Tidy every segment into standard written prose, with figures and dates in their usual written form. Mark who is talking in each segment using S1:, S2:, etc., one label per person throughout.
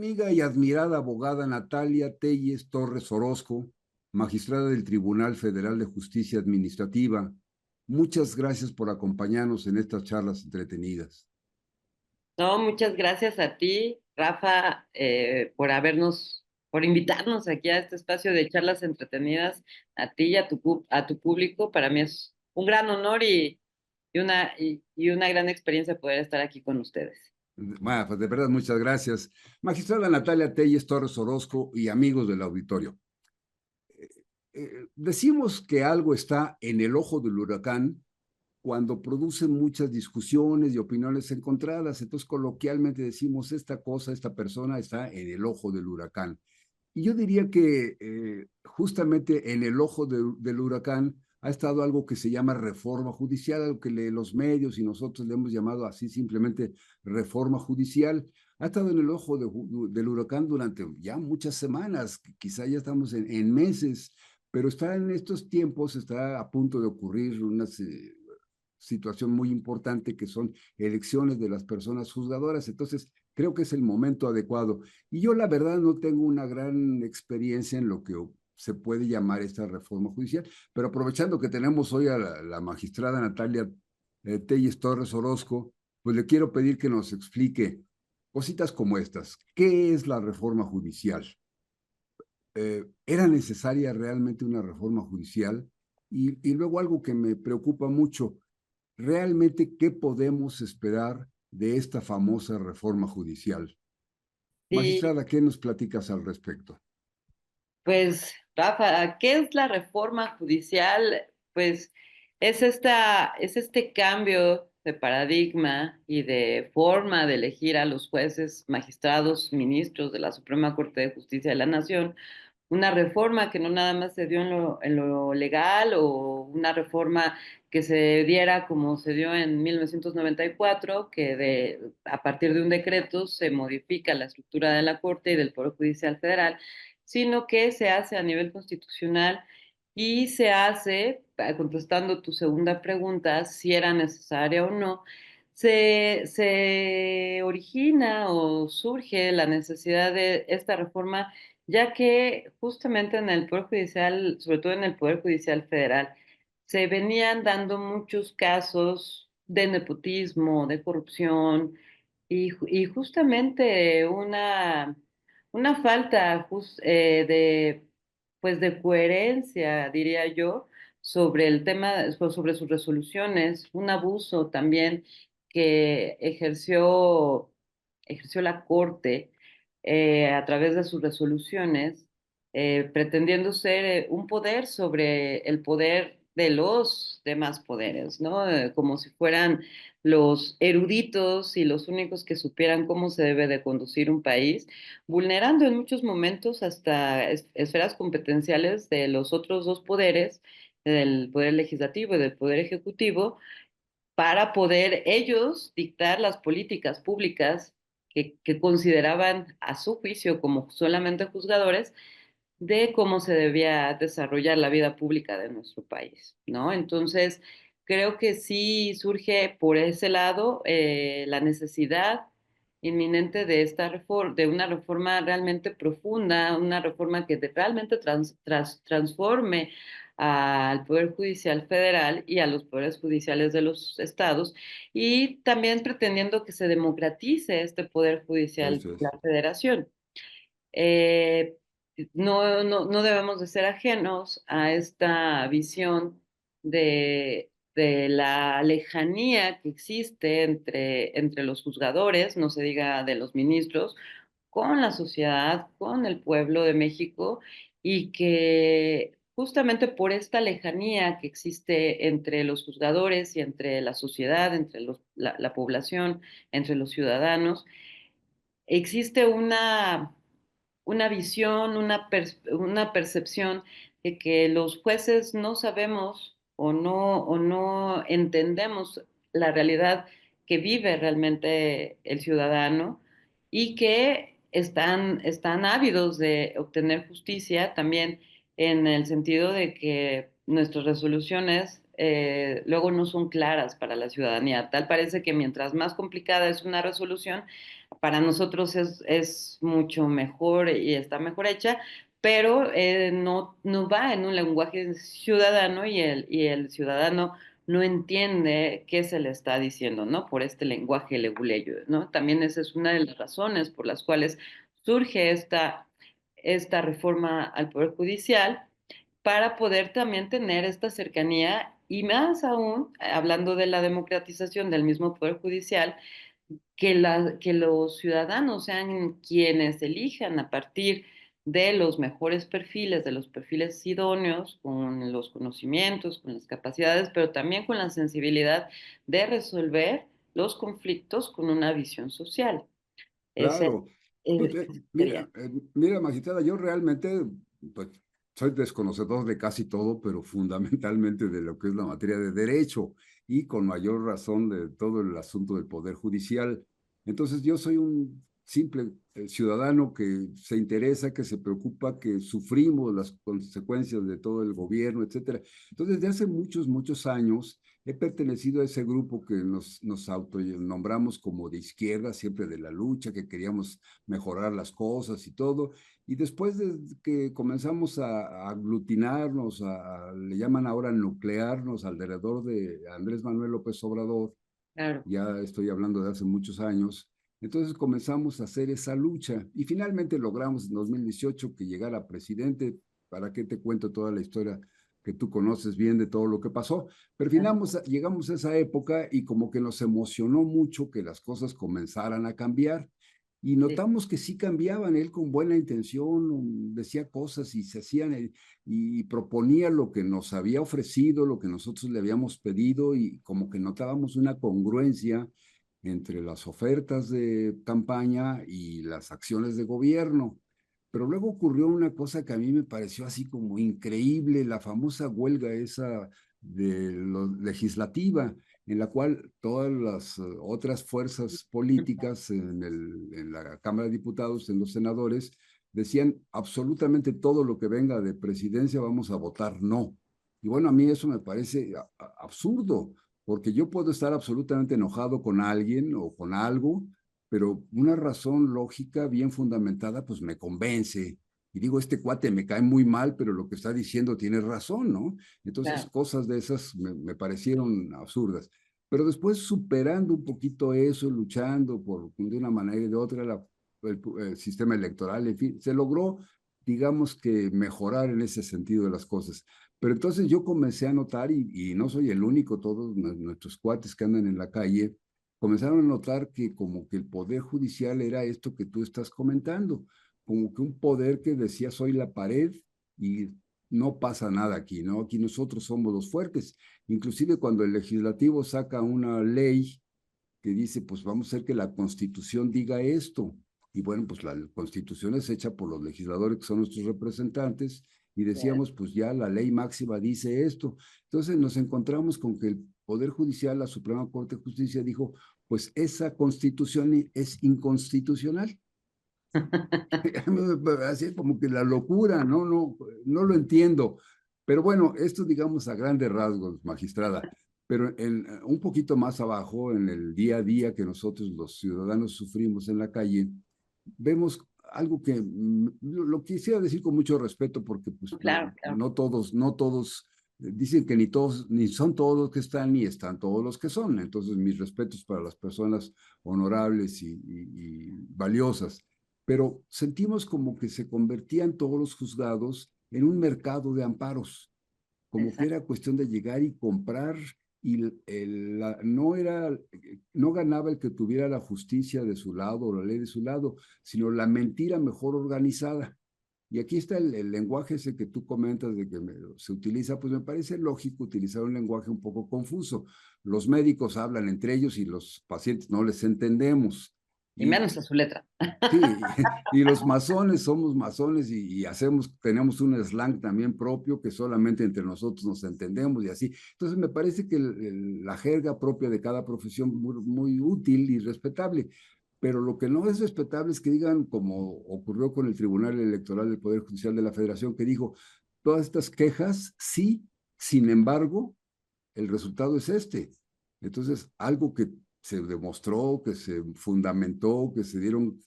S1: amiga y admirada abogada Natalia Telles Torres Orozco, magistrada del Tribunal Federal de Justicia Administrativa, muchas gracias por acompañarnos en estas charlas entretenidas.
S2: No, muchas gracias a ti, Rafa, por invitarnos aquí a este espacio de charlas entretenidas, a ti y a tu público. Para mí es un gran honor y una gran experiencia poder estar aquí con ustedes.
S1: Bueno, pues de verdad, muchas gracias. Magistrada Natalia Telles Torres Orozco y amigos del auditorio. Decimos que algo está en el ojo del huracán cuando produce muchas discusiones y opiniones encontradas. Entonces, coloquialmente decimos, esta cosa, esta persona está en el ojo del huracán. Y yo diría que justamente en el ojo del huracán ha estado algo que se llama reforma judicial, algo que los medios y nosotros le hemos llamado así simplemente reforma judicial. Ha estado en el ojo del huracán durante ya muchas semanas, quizá ya estamos en meses, pero está en estos tiempos, está a punto de ocurrir una situación muy importante que son elecciones de las personas juzgadoras. Entonces, creo que es el momento adecuado. Y yo la verdad no tengo una gran experiencia en lo que se puede llamar esta reforma judicial, pero aprovechando que tenemos hoy a la magistrada Natalia Telles Torres Orozco, pues le quiero pedir que nos explique cositas como estas. ¿Qué es la reforma judicial? ¿Era necesaria realmente una reforma judicial? Y luego algo que me preocupa mucho, realmente qué podemos esperar de esta famosa reforma judicial.
S2: Sí,
S1: Magistrada, ¿qué nos platicas al respecto?
S2: pues, Rafa, ¿qué es la reforma judicial? Pues es este cambio de paradigma y de forma de elegir a los jueces, magistrados, ministros de la Suprema Corte de Justicia de la Nación, una reforma que no nada más se dio en lo legal o una reforma que se diera como se dio en 1994, a partir de un decreto se modifica la estructura de la Corte y del Poder Judicial Federal, sino que se hace a nivel constitucional y se hace, contestando tu segunda pregunta, si era necesaria o no, se origina o surge la necesidad de esta reforma ya que justamente en el Poder Judicial, sobre todo en el Poder Judicial Federal, se venían dando muchos casos de nepotismo, de corrupción y justamente una falta pues de coherencia, diría yo, sobre el tema, sobre sus resoluciones, un abuso también que ejerció la Corte a través de sus resoluciones, pretendiendo ser un poder sobre el poder de los demás poderes, ¿no? Como si fueran los eruditos y los únicos que supieran cómo se debe de conducir un país, vulnerando en muchos momentos hasta esferas competenciales de los otros dos poderes, del poder legislativo y del poder ejecutivo, para poder ellos dictar las políticas públicas que consideraban a su juicio como solamente juzgadores de cómo se debía desarrollar la vida pública de nuestro país, ¿no? Entonces, creo que sí surge por ese lado la necesidad inminente de esta reforma, de una reforma realmente profunda, una reforma que realmente transforme al Poder Judicial Federal y a los poderes judiciales de los estados, y también pretendiendo que se democratice este Poder Judicial
S1: Eso
S2: de
S1: es.
S2: la Federación. Eh, no debemos de ser ajenos a esta visión de la lejanía que existe entre los juzgadores, no se diga de los ministros, con la sociedad, con el pueblo de México, y que justamente por esta lejanía que existe entre los juzgadores y entre la sociedad, entre la población, entre los ciudadanos, existe una visión, una percepción de que los jueces no sabemos o no entendemos la realidad que vive realmente el ciudadano y que están ávidos de obtener justicia también en el sentido de que nuestras resoluciones luego no son claras para la ciudadanía. Tal parece que mientras más complicada es una resolución, para nosotros es mucho mejor y está mejor hecha, pero no va en un lenguaje ciudadano y el ciudadano no entiende qué se le está diciendo, ¿no? Por este lenguaje leguleyo, ¿no? También esa es una de las razones por las cuales surge esta reforma al Poder Judicial para poder también tener esta cercanía y más aún, hablando de la democratización del mismo Poder Judicial, que los ciudadanos sean quienes elijan a partir de los mejores perfiles, de los perfiles idóneos, con los conocimientos, con las capacidades, pero también con la sensibilidad de resolver los conflictos con una visión social. Ese,
S1: Claro. Pues,
S2: ese sería.
S1: mira, magistrada, yo realmente, pues, soy desconocedor de casi todo, pero fundamentalmente de lo que es la materia de derecho y con mayor razón de todo el asunto del Poder Judicial. Entonces, yo soy un simple ciudadano que se interesa, que se preocupa, que sufrimos las consecuencias de todo el gobierno, etcétera. Entonces, desde hace muchos, muchos años, he pertenecido a ese grupo que nos autonombramos como de izquierda, siempre de la lucha, que queríamos mejorar las cosas y todo. Y después de que comenzamos a aglutinarnos, le llaman ahora nuclearnos alrededor de Andrés Manuel López Obrador,
S2: Claro.
S1: ya estoy hablando de hace muchos años, entonces comenzamos a hacer esa lucha y finalmente logramos en 2018 que llegara presidente. ¿Para qué te cuento toda la historia que tú conoces bien de todo lo que pasó? Pero llegamos a esa época y como que nos emocionó mucho que las cosas comenzaran a cambiar. Y
S2: Sí.
S1: notamos que sí cambiaban, él con buena intención decía cosas y se hacían y proponía lo que nos había ofrecido, lo que nosotros le habíamos pedido y como que notábamos una congruencia entre las ofertas de campaña y las acciones de gobierno. Pero luego ocurrió una cosa que a mí me pareció así como increíble, la famosa huelga esa de lo legislativa, en la cual todas las otras fuerzas políticas en la Cámara de Diputados, en los senadores, decían absolutamente todo lo que venga de presidencia vamos a votar no. Y bueno, a mí eso me parece absurdo, porque yo puedo estar absolutamente enojado con alguien o con algo, pero una razón lógica bien fundamentada, pues me convence. Y digo, este cuate me cae muy mal, pero lo que está diciendo tiene razón, ¿no? Entonces,
S2: Claro.
S1: cosas de esas me parecieron absurdas. Pero después, superando un poquito eso, luchando de una manera y de otra, el sistema electoral, en fin, se logró, digamos que mejorar en ese sentido de las cosas. Pero entonces yo comencé a notar, y no soy el único, todos nuestros cuates que andan en la calle, comenzaron a notar que como que el poder judicial era esto que tú estás comentando, como que un poder que decía soy la pared y no pasa nada aquí, ¿no? Aquí nosotros somos los fuertes. Inclusive cuando el legislativo saca una ley que dice, pues vamos a hacer que la Constitución diga esto. Y bueno, pues la Constitución es hecha por los legisladores que son nuestros representantes y decíamos, pues ya la ley máxima dice esto. Entonces nos encontramos con que el Poder Judicial, la Suprema Corte de Justicia dijo, pues esa Constitución es inconstitucional. Así como que la locura, no lo entiendo. Pero bueno, esto digamos a grandes rasgos, magistrada. Pero un poquito más abajo, en el día a día que nosotros los ciudadanos sufrimos en la calle, vemos algo que lo quisiera decir con mucho respeto porque pues
S2: Claro, claro.
S1: no todos dicen que ni todos, ni son todos los que están, ni están todos los que son. Entonces, mis respetos para las personas honorables y valiosas, pero sentimos como que se convertían todos los juzgados en un mercado de amparos, como que
S2: Exacto.
S1: era cuestión de llegar y comprar y no ganaba el que tuviera la justicia de su lado o la ley de su lado, sino la mentira mejor organizada. Y aquí está el lenguaje ese que tú comentas de que se utiliza, pues me parece lógico utilizar un lenguaje un poco confuso. Los médicos hablan entre ellos y los pacientes no les entendemos.
S2: Y
S1: Y
S2: menos a su letra.
S1: sí, y los masones somos masones y tenemos un slang también propio que solamente entre nosotros nos entendemos y así. Entonces me parece que la jerga propia de cada profesión muy, muy útil y respetable, pero lo que no es respetable es que digan, como ocurrió con el Tribunal Electoral del Poder Judicial de la Federación, que dijo, todas estas quejas, sí, sin embargo, el resultado es este. Entonces, algo que se demostró, que se fundamentó, que se dieron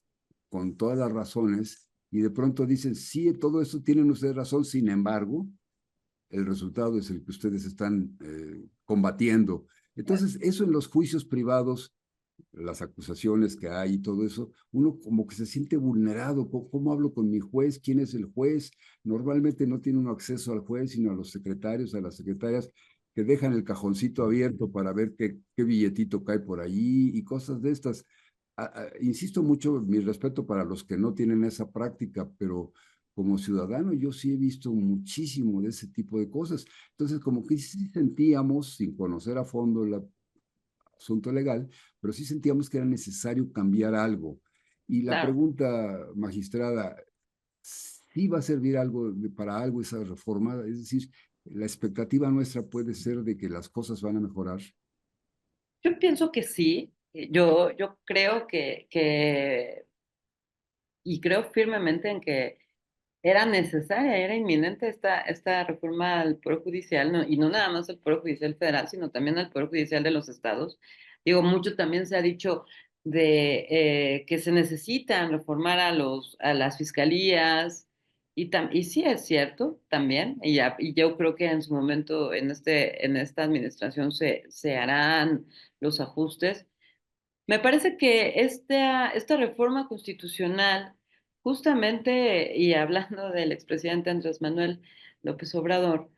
S1: con todas las razones, y de pronto dicen, sí, todo eso tienen ustedes razón, sin embargo, el resultado es el que ustedes están combatiendo. Entonces, eso en los juicios privados, las acusaciones que hay y todo eso, uno como que se siente vulnerado. ¿Cómo hablo con mi juez? ¿Quién es el juez? Normalmente no tiene uno acceso al juez, sino a los secretarios, a las secretarias que dejan el cajoncito abierto para ver qué billetito cae por allí y cosas de estas. Insisto mucho, mi respeto para los que no tienen esa práctica, pero como ciudadano yo sí he visto muchísimo de ese tipo de cosas. Entonces, como que sí sentíamos, sin conocer a fondo el asunto legal, pero sí sentíamos que era necesario cambiar algo. Y la
S2: Claro.
S1: pregunta, magistrada, ¿sí va a servir para algo esa reforma? Es decir, la expectativa nuestra puede ser de que las cosas van a mejorar.
S2: Yo pienso que sí. Yo creo y creo firmemente en que era necesaria, era inminente esta reforma al Poder Judicial, ¿no? Y no nada más al Poder Judicial Federal, sino también al Poder Judicial de los estados. Digo, mucho también se ha dicho de que se necesitan reformar a las fiscalías, y sí es cierto también, y yo creo que en su momento, en esta administración, se harán los ajustes. Me parece que esta reforma constitucional, justamente, y hablando del expresidente Andrés Manuel López Obrador,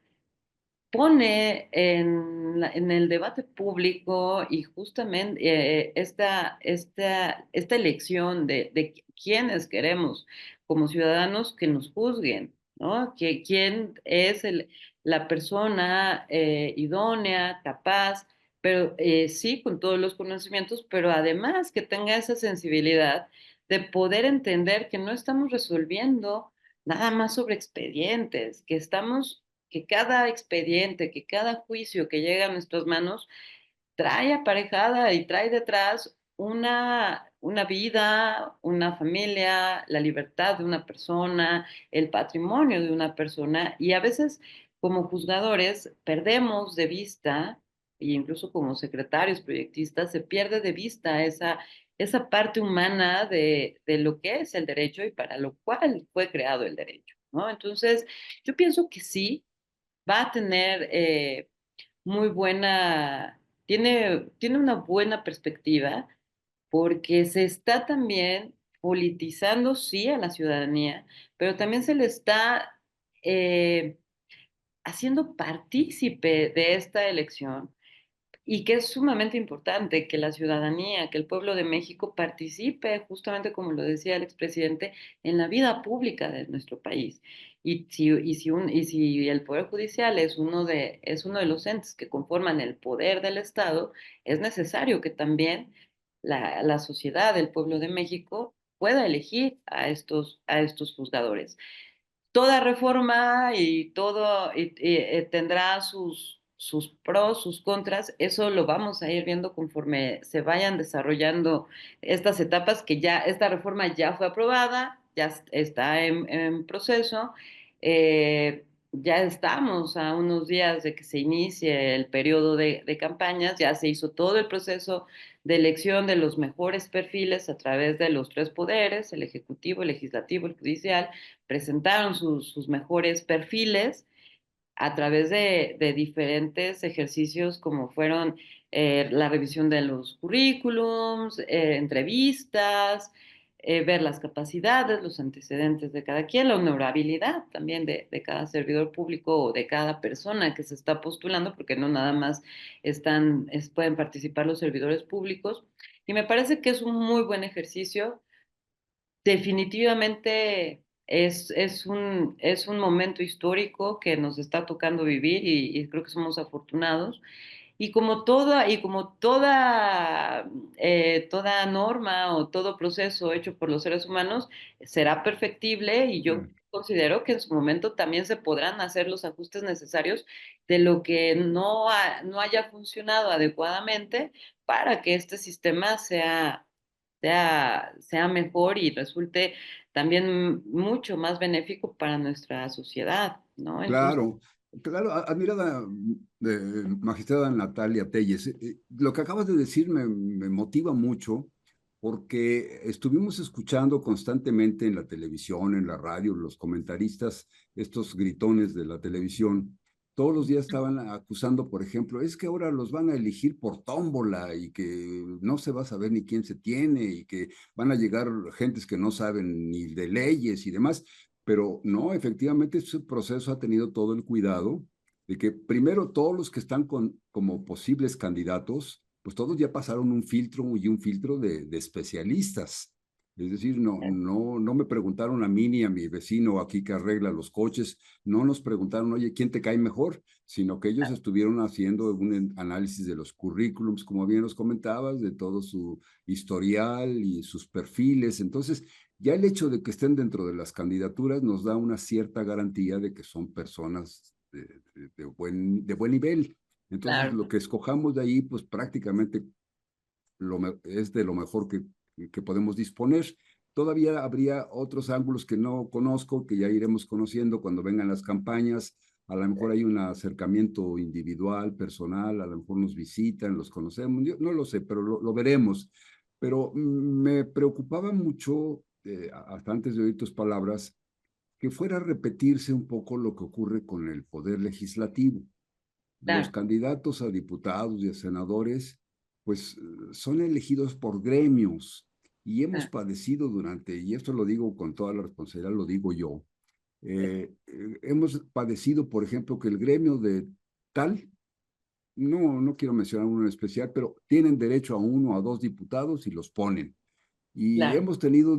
S2: pone en el debate público y justamente esta elección de quiénes queremos como ciudadanos que nos juzguen, ¿no? Que quién es la persona idónea, capaz, pero sí, con todos los conocimientos, pero además que tenga esa sensibilidad de poder entender que no estamos resolviendo nada más sobre expedientes, que cada expediente, que cada juicio que llega a nuestras manos trae aparejada y trae detrás una vida, una familia, la libertad de una persona, el patrimonio de una persona, y a veces como juzgadores perdemos de vista, e incluso como secretarios proyectistas, se pierde de vista esa parte humana de lo que es el derecho y para lo cual fue creado el derecho, ¿no? Entonces, yo pienso que sí, va a tener muy buena, tiene una buena perspectiva porque se está también politizando, sí, a la ciudadanía, pero también se le está eh, haciendo partícipe de esta elección y que es sumamente importante que la ciudadanía, que el pueblo de México participe, justamente como lo decía el expresidente, en la vida pública de nuestro país. Y si el Poder Judicial es uno de los entes que conforman el poder del Estado, es necesario que también la sociedad, el pueblo de México, pueda elegir a estos juzgadores. Toda reforma y tendrá sus pros, sus contras. Eso lo vamos a ir viendo conforme se vayan desarrollando estas etapas, que ya esta reforma ya fue aprobada, ya está en proceso. Ya estamos a unos días de que se inicie el periodo de campañas, ya se hizo todo el proceso de elección de los mejores perfiles a través de los tres poderes, el ejecutivo, el legislativo, el judicial. Presentaron sus mejores perfiles a través de diferentes ejercicios como fueron la revisión de los currículums, entrevistas, ver las capacidades, los antecedentes de cada quien, la honorabilidad también de cada servidor público o de cada persona que se está postulando, porque no nada más pueden participar los servidores públicos. Y me parece que es un muy buen ejercicio. Definitivamente es un momento histórico que nos está tocando vivir y creo que somos afortunados. Toda norma o todo proceso hecho por los seres humanos será perfectible, y yo considero que en su momento también se podrán hacer los ajustes necesarios de lo que no haya funcionado adecuadamente para que este sistema sea mejor y resulte también mucho más benéfico para nuestra sociedad, ¿no? Entonces,
S1: Claro. Claro, admirada magistrada Natalia Telles, lo que acabas de decir me motiva mucho porque estuvimos escuchando constantemente en la televisión, en la radio, los comentaristas, estos gritones de la televisión, todos los días estaban acusando, por ejemplo, es que ahora los van a elegir por tómbola y que no se va a saber ni quién se tiene y que van a llegar gentes que no saben ni de leyes y demás. Pero no, efectivamente, ese proceso ha tenido todo el cuidado de que primero todos los que están como posibles candidatos, pues todos ya pasaron un filtro y un filtro de especialistas. Es decir, no me preguntaron a mí ni a mi vecino aquí que arregla los coches, no nos preguntaron, oye, ¿quién te cae mejor? Sino que ellos estuvieron haciendo un análisis de los currículums, como bien nos comentabas, de todo su historial y sus perfiles. Entonces, ya el hecho de que estén dentro de las candidaturas nos da una cierta garantía de que son personas de buen nivel. Entonces,
S2: Claro,
S1: lo que escojamos de ahí, pues prácticamente es de lo mejor que podemos disponer. Todavía habría otros ángulos que no conozco, que ya iremos conociendo cuando vengan las campañas. A lo mejor hay un acercamiento individual, personal, a lo mejor nos visitan, los conocemos, yo no lo sé, pero lo veremos. Pero me preocupaba mucho, hasta antes de oír tus palabras, que fuera a repetirse un poco lo que ocurre con el poder legislativo. Los
S2: claro,
S1: candidatos a diputados y a senadores, pues son elegidos por gremios y hemos
S2: claro,
S1: padecido durante, y esto lo digo con toda la responsabilidad, lo digo yo, hemos padecido, por ejemplo, que el gremio de tal, no quiero mencionar uno en especial, pero tienen derecho a uno o a dos diputados y los ponen. Y
S2: claro,
S1: hemos tenido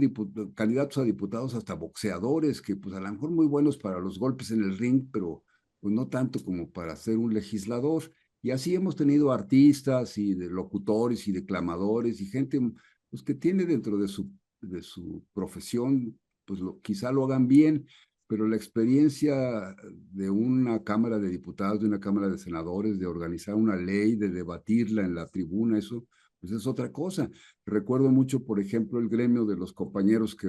S1: candidatos a diputados hasta boxeadores que pues a lo mejor muy buenos para los golpes en el ring, pero pues no tanto como para ser un legislador. Y así hemos tenido artistas y de locutores y declamadores y gente pues, que tiene dentro de su profesión, pues quizá lo hagan bien, pero la experiencia de una Cámara de Diputados, de una Cámara de Senadores, de organizar una ley, de debatirla en la tribuna, eso pues es otra cosa. Recuerdo mucho, por ejemplo, el gremio de los compañeros que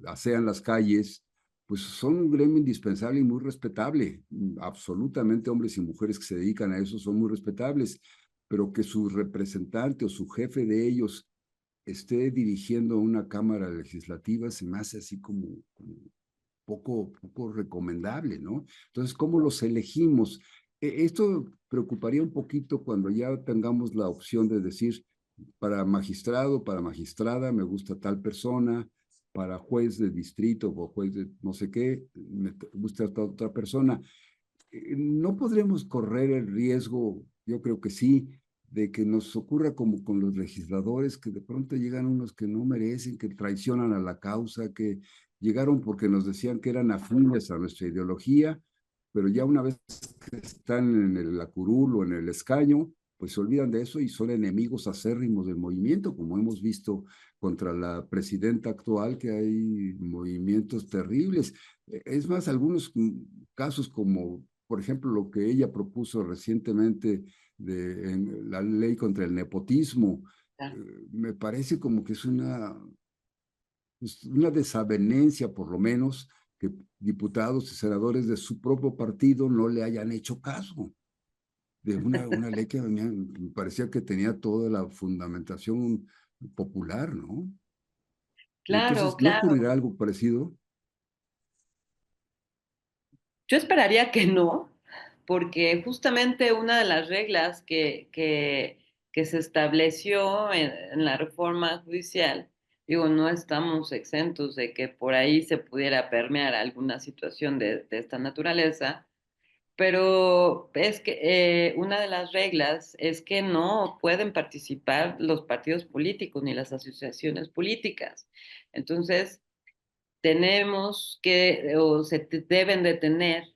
S1: asean las calles, pues son un gremio indispensable y muy respetable. Absolutamente hombres y mujeres que se dedican a eso son muy respetables, pero que su representante o su jefe de ellos esté dirigiendo una cámara legislativa se me hace así como poco recomendable, ¿no? Entonces, ¿cómo los elegimos? Esto preocuparía un poquito cuando ya tengamos la opción de decir, para magistrado, para magistrada, me gusta tal persona, para juez de distrito o juez de no sé qué, me gusta otra persona. No podremos correr el riesgo, yo creo que sí, de que nos ocurra como con los legisladores, que de pronto llegan unos que no merecen, que traicionan a la causa, que llegaron porque nos decían que eran afines a nuestra ideología, pero ya una vez que están en la curul o en el escaño, pues se olvidan de eso y son enemigos acérrimos del movimiento, como hemos visto contra la presidenta actual, que hay movimientos terribles. Es más, algunos casos como, por ejemplo, lo que ella propuso recientemente en la ley contra el nepotismo,
S2: claro.
S1: me parece como que es pues, una desavenencia, por lo menos, que diputados y senadores de su propio partido no le hayan hecho caso de una ley que me parecía que tenía toda la fundamentación popular, ¿no?
S2: Claro,
S1: Entonces, ¿no
S2: claro.
S1: ocurrirá algo parecido?
S2: Yo esperaría que no, porque justamente una de las reglas que se estableció en la reforma judicial, digo, no estamos exentos de que por ahí se pudiera permear alguna situación de esta naturaleza, pero es que una de las reglas es que no pueden participar los partidos políticos ni las asociaciones políticas. Entonces, tenemos que, o deben de tener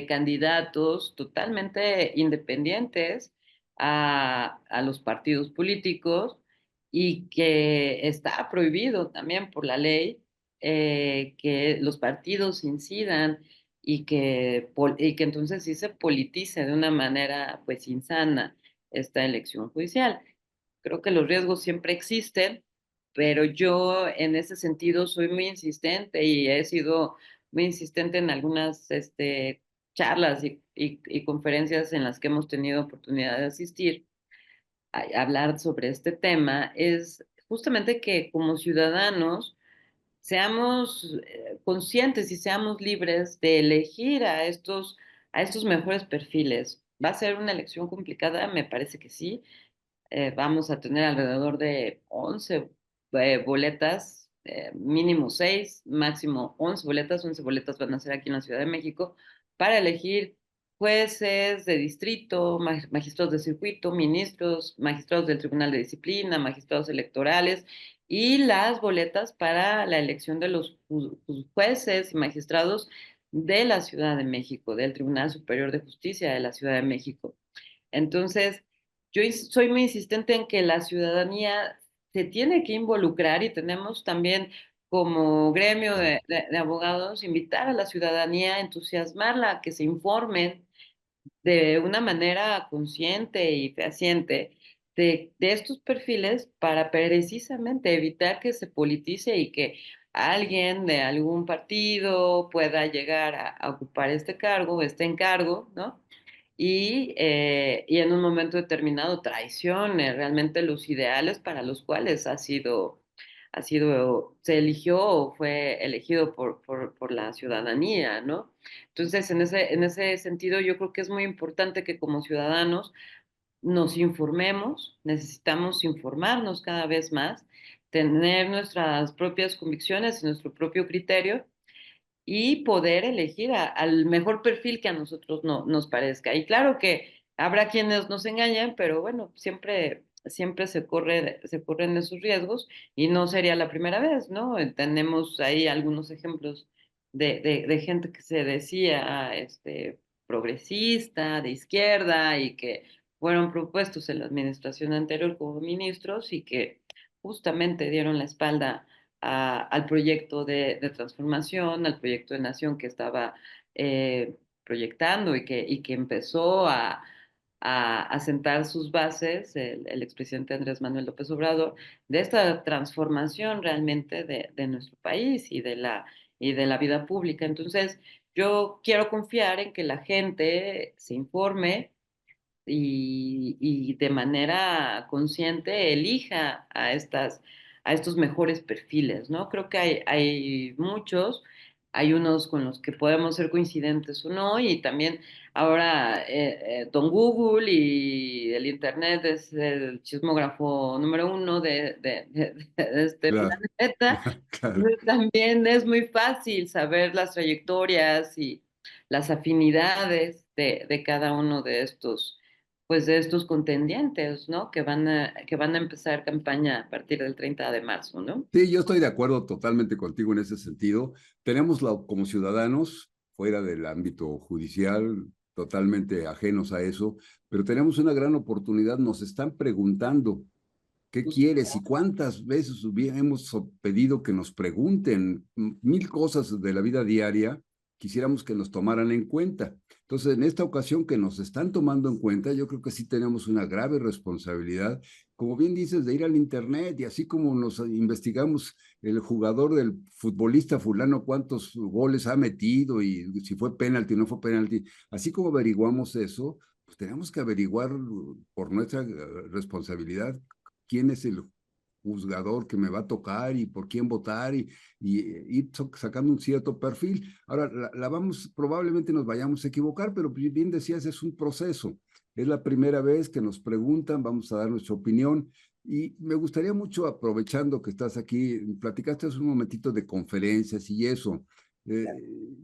S2: candidatos totalmente independientes a los partidos políticos y que está prohibido también por la ley que los partidos incidan y que entonces sí se politice de una manera pues insana esta elección judicial. Creo que los riesgos siempre existen, pero yo en ese sentido soy muy insistente y he sido muy insistente en algunas charlas y conferencias en las que hemos tenido oportunidad de asistir a hablar sobre este tema es justamente que como ciudadanos seamos conscientes y seamos libres de elegir a estos mejores perfiles. ¿Va a ser una elección complicada? Me parece que sí. Vamos a tener alrededor de 11 boletas, mínimo 6, máximo 11 boletas. 11 boletas van a ser aquí en la Ciudad de México para elegir jueces de distrito, magistrados de circuito, ministros, magistrados del Tribunal de Disciplina, magistrados electorales y las boletas para la elección de los jueces y magistrados de la Ciudad de México, del Tribunal Superior de Justicia de la Ciudad de México. Entonces, yo soy muy insistente en que la ciudadanía se tiene que involucrar y tenemos también como gremio de abogados invitar a la ciudadanía, entusiasmarla, a que se informen de una manera consciente y fehaciente de estos perfiles para precisamente evitar que se politice y que alguien de algún partido pueda llegar a ocupar este cargo, este encargo, ¿no? Y en un momento determinado traicione realmente los ideales para los cuales se eligió o fue elegido por la ciudadanía, ¿no? Entonces, en ese sentido, yo creo que es muy importante que como ciudadanos nos informemos, necesitamos informarnos cada vez más, tener nuestras propias convicciones y nuestro propio criterio y poder elegir al mejor perfil que a nosotros nos parezca. Y claro que habrá quienes nos engañen, pero bueno, siempre se corren esos riesgos y no sería la primera vez, ¿no? Tenemos ahí algunos ejemplos de gente que se decía progresista, de izquierda y que fueron propuestos en la administración anterior como ministros y que justamente dieron la espalda al proyecto de transformación, al proyecto de nación que estaba proyectando y que empezó a sentar sus bases el expresidente Andrés Manuel López Obrador, de esta transformación realmente de nuestro país y de la vida pública. Entonces, yo quiero confiar en que la gente se informe y de manera consciente elija a estos mejores perfiles, ¿no? Creo que hay muchos, hay unos con los que podemos ser coincidentes o no, y también ahora Don Google y el Internet es el chismógrafo número uno de este
S1: Claro,
S2: planeta.
S1: claro.
S2: Entonces, también es muy fácil saber las trayectorias y las afinidades de cada uno de estos pues de estos contendientes, ¿no? Que van a empezar campaña a partir del 30 de marzo, ¿no?
S1: Sí, yo estoy de acuerdo totalmente contigo en ese sentido. Tenemos como ciudadanos, fuera del ámbito judicial, totalmente ajenos a eso, pero tenemos una gran oportunidad. Nos están preguntando qué quieres y cuántas veces hemos pedido que nos pregunten mil cosas de la vida diaria, quisiéramos que nos tomaran en cuenta. Entonces, en esta ocasión que nos están tomando en cuenta, yo creo que sí tenemos una grave responsabilidad, como bien dices, de ir al internet y así como nos investigamos el jugador del futbolista fulano, cuántos goles ha metido y si fue penalti o no fue penalti, así como averiguamos eso, pues tenemos que averiguar por nuestra responsabilidad quién es el juzgador que me va a tocar y por quién votar y sacando un cierto perfil. Ahora, probablemente nos vayamos a equivocar, pero bien decías, es un proceso. Es la primera vez que nos preguntan, vamos a dar nuestra opinión. Y me gustaría mucho, aprovechando que estás aquí, platicaste hace un momentito de conferencias y eso. Eh,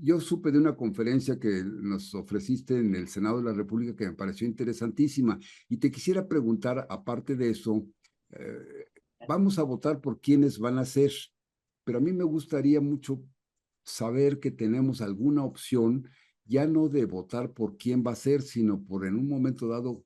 S1: yo supe de una conferencia que nos ofreciste en el Senado de la República que me pareció interesantísima y te quisiera preguntar, aparte de eso, eh, vamos a votar por quienes van a ser, pero a mí me gustaría mucho saber que tenemos alguna opción, ya no de votar por quién va a ser, sino por en un momento dado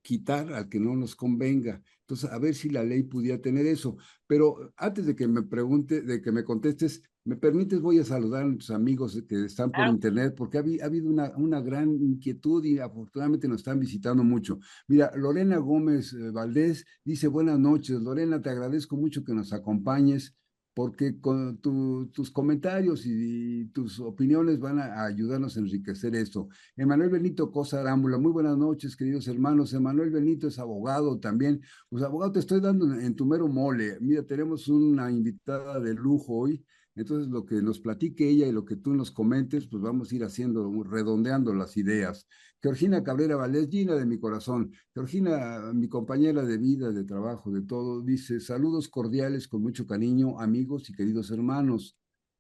S1: quitar al que no nos convenga. Entonces, a ver si la ley pudiera tener eso. Pero antes de que me pregunte, de que me contestes, ¿me permites? Voy a saludar a nuestros amigos que están por
S2: Claro.
S1: internet, porque ha habido una gran inquietud y afortunadamente nos están visitando mucho. Mira, Lorena Gómez Valdés dice, buenas noches. Lorena, te agradezco mucho que nos acompañes. porque con tus comentarios y tus opiniones van a ayudarnos a enriquecer esto. Emanuel Benito Cosa Arámbula, muy buenas noches, queridos hermanos. Emanuel Benito es abogado también. Pues abogado, te estoy dando en tu mero mole. Mira, tenemos una invitada de lujo hoy. Entonces, lo que nos platique ella y lo que tú nos comentes, pues vamos a ir haciendo, redondeando las ideas. Georgina Cabrera Valdés, Gina de mi corazón. Georgina, mi compañera de vida, de trabajo, de todo, dice, saludos cordiales con mucho cariño, amigos y queridos hermanos.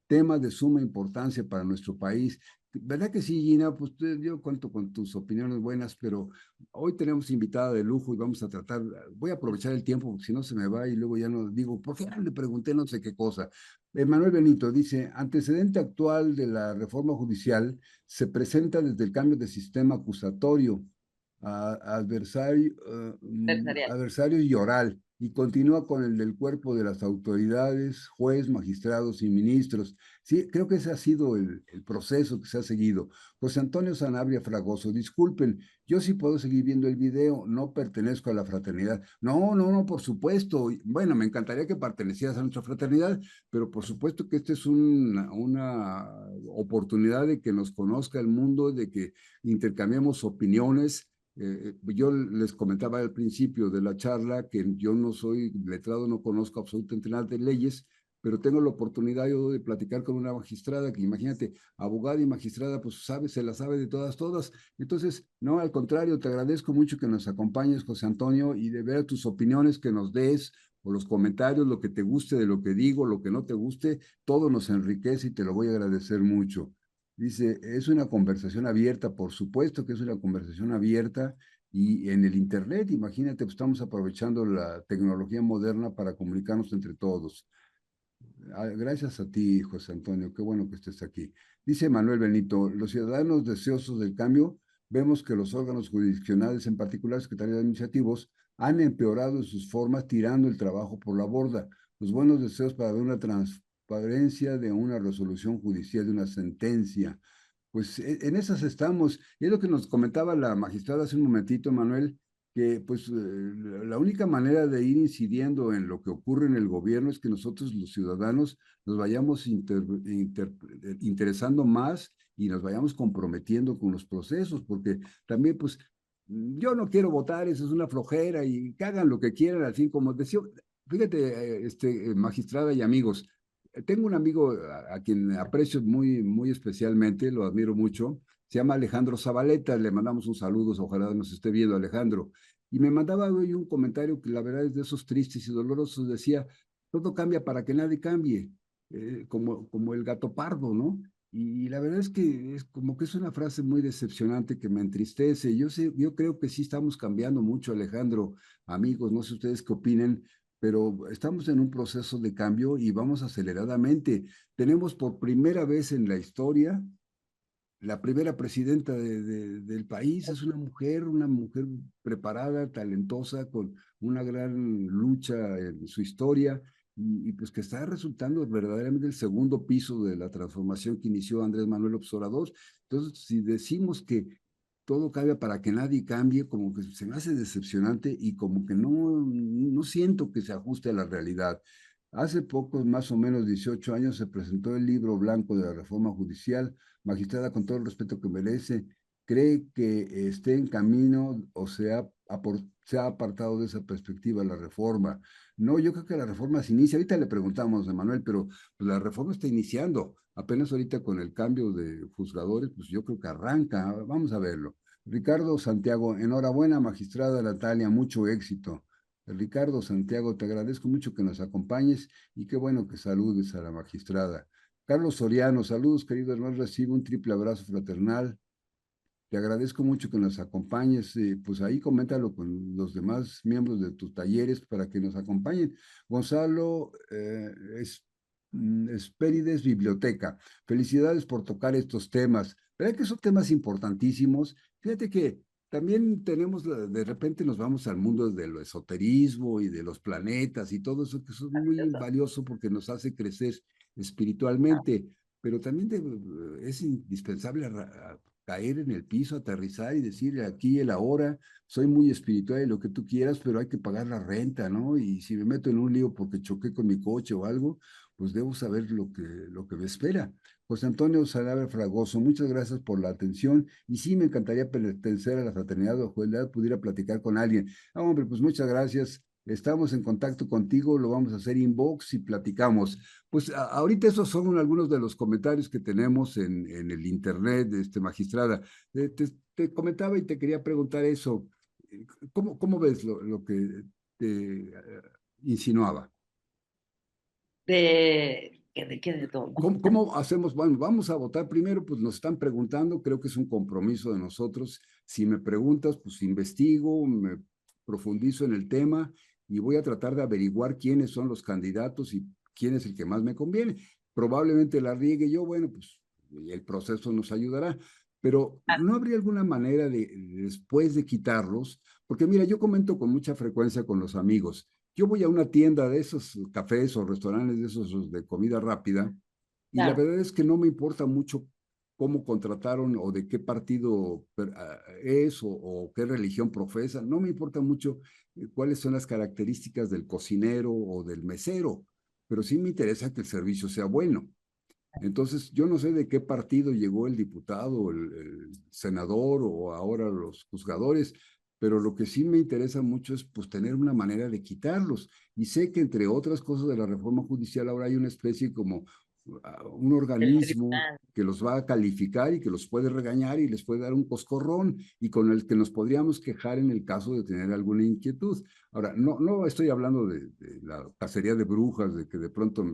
S1: Tema de suma importancia para nuestro país. ¿Verdad que sí, Gina? Pues yo cuento con tus opiniones buenas, pero hoy tenemos invitada de lujo y vamos a tratar, voy a aprovechar el tiempo porque si no se me va y luego ya no digo, ¿por qué no le pregunté no sé qué cosa? Manuel Benito dice, antecedente actual de la reforma judicial se presenta desde el cambio de sistema acusatorio, adversario,
S2: Empresarial.
S1: adversario y oral, y continúa con el del cuerpo de las autoridades, juez, magistrados y ministros. Sí, creo que ese ha sido el proceso que se ha seguido. José Antonio Sanabria Fragoso, disculpen, yo sí puedo seguir viendo el video, no pertenezco a la fraternidad. No, no, no, por supuesto. Bueno, me encantaría que pertenecieras a nuestra fraternidad, pero por supuesto que esta es una oportunidad de que nos conozca el mundo, de que intercambiemos opiniones. Yo les comentaba al principio de la charla que yo no soy letrado, no conozco absolutamente nada de leyes, pero tengo la oportunidad yo de platicar con una magistrada que imagínate, abogada y magistrada, pues sabe, se la sabe de todas, todas. Entonces, no, al contrario, te agradezco mucho que nos acompañes, José Antonio, y de ver tus opiniones que nos des, o los comentarios, lo que te guste de lo que digo, lo que no te guste, todo nos enriquece y te lo voy a agradecer mucho. Dice, es una conversación abierta, por supuesto que es una conversación abierta y en el Internet, imagínate, pues estamos aprovechando la tecnología moderna para comunicarnos entre todos. Gracias a ti, José Antonio, qué bueno que estés aquí. Dice Manuel Benito, los ciudadanos deseosos del cambio, vemos que los órganos jurisdiccionales, en particular secretarios administrativos, han empeorado en sus formas tirando el trabajo por la borda. Los buenos deseos para ver una transparencia de una resolución judicial, de una sentencia. Pues en esas estamos. Y es lo que nos comentaba la magistrada hace un momentito, Manuel, que pues la única manera de ir incidiendo en lo que ocurre en el gobierno es que nosotros los ciudadanos nos vayamos interesando más y nos vayamos comprometiendo con los procesos, porque también pues yo no quiero votar, eso es una flojera y que hagan lo que quieran, al fin, como decía, fíjate, magistrada y amigos, tengo un amigo a quien aprecio muy, muy especialmente, lo admiro mucho, se llama Alejandro Zabaleta, le mandamos un saludo, ojalá nos esté viendo Alejandro, y me mandaba hoy un comentario que la verdad es de esos tristes y dolorosos, decía, todo cambia para que nadie cambie, como el gato pardo, ¿no? Y la verdad es que es como que es una frase muy decepcionante que me entristece. Yo creo que sí estamos cambiando mucho, Alejandro, amigos, no sé ustedes qué opinen, pero estamos en un proceso de cambio y vamos aceleradamente. Tenemos por primera vez en la historia la primera presidenta del país, es una mujer preparada, talentosa, con una gran lucha en su historia y pues que está resultando verdaderamente el segundo piso de la transformación que inició Andrés Manuel López Obrador. Entonces, si decimos que todo cambia para que nadie cambie, como que se me hace decepcionante y como que no siento que se ajuste a la realidad. Hace pocos, más o menos 18 años, se presentó el libro blanco de la reforma judicial. Magistrada, con todo el respeto que merece, ¿cree que esté en camino o se ha apartado de esa perspectiva la reforma? No, yo creo que la reforma se inicia. Ahorita le preguntamos a Manuel, pero pues, la reforma está iniciando. Apenas ahorita con el cambio de juzgadores, pues yo creo que arranca. Vamos a verlo. Ricardo Santiago, enhorabuena, magistrada Natalia, mucho éxito. Ricardo Santiago, te agradezco mucho que nos acompañes y qué bueno que saludes a la magistrada. Carlos Soriano, saludos querido hermano, recibe un triple abrazo fraternal. Te agradezco mucho que nos acompañes, pues ahí coméntalo con los demás miembros de tus talleres para que nos acompañen. Gonzalo Espérides Biblioteca, felicidades por tocar estos temas. ¿Verdad que son temas importantísimos? Fíjate que también tenemos, de repente nos vamos al mundo del esoterismo y de los planetas y todo eso, que eso es muy
S2: Maravilloso.
S1: valioso porque nos hace crecer espiritualmente, pero también es indispensable caer en el piso, aterrizar y decir aquí el ahora, soy muy espiritual y lo que tú quieras, pero hay que pagar la renta, ¿no? Y si me meto en un lío porque choqué con mi coche o algo, pues debo saber lo que me espera. José Antonio Salaver Fragoso, muchas gracias por la atención y sí me encantaría pertenecer a la fraternidad de Ojueldad, pudiera platicar con alguien. Ah, hombre, pues muchas gracias. Estamos en contacto contigo, lo vamos a hacer inbox y platicamos. Pues ahorita esos son algunos de los comentarios que tenemos en el internet, magistrada. Te comentaba y te quería preguntar eso. ¿Cómo ves lo que te insinuaba?
S2: De todo.
S1: ¿Cómo hacemos? Bueno, vamos a votar primero, pues nos están preguntando, creo que es un compromiso de nosotros. Si me preguntas, pues investigo, me profundizo en el tema y voy a tratar de averiguar quiénes son los candidatos y quién es el que más me conviene. Probablemente la riegue yo, bueno, pues el proceso nos ayudará, pero ¿no habría alguna manera de, después de quitarlos? Porque mira, yo comento con mucha frecuencia con los amigos. Yo voy a una tienda de esos cafés o restaurantes de esos de comida rápida y la
S2: Claro.
S1: verdad es que no me importa mucho cómo contrataron o de qué partido es o qué religión profesa. No me importa mucho cuáles son las características del cocinero o del mesero, pero sí me interesa que el servicio sea bueno. Entonces, yo no sé de qué partido llegó el diputado, el senador o ahora los juzgadores, pero lo que sí me interesa mucho es pues tener una manera de quitarlos. Y sé que entre otras cosas de la reforma judicial ahora hay una especie como un
S2: El
S1: organismo
S2: tribunal.
S1: que los va a calificar y que los puede regañar y les puede dar un coscorrón y con el que nos podríamos quejar en el caso de tener alguna inquietud. Ahora, no estoy hablando de la cacería de brujas, de que de pronto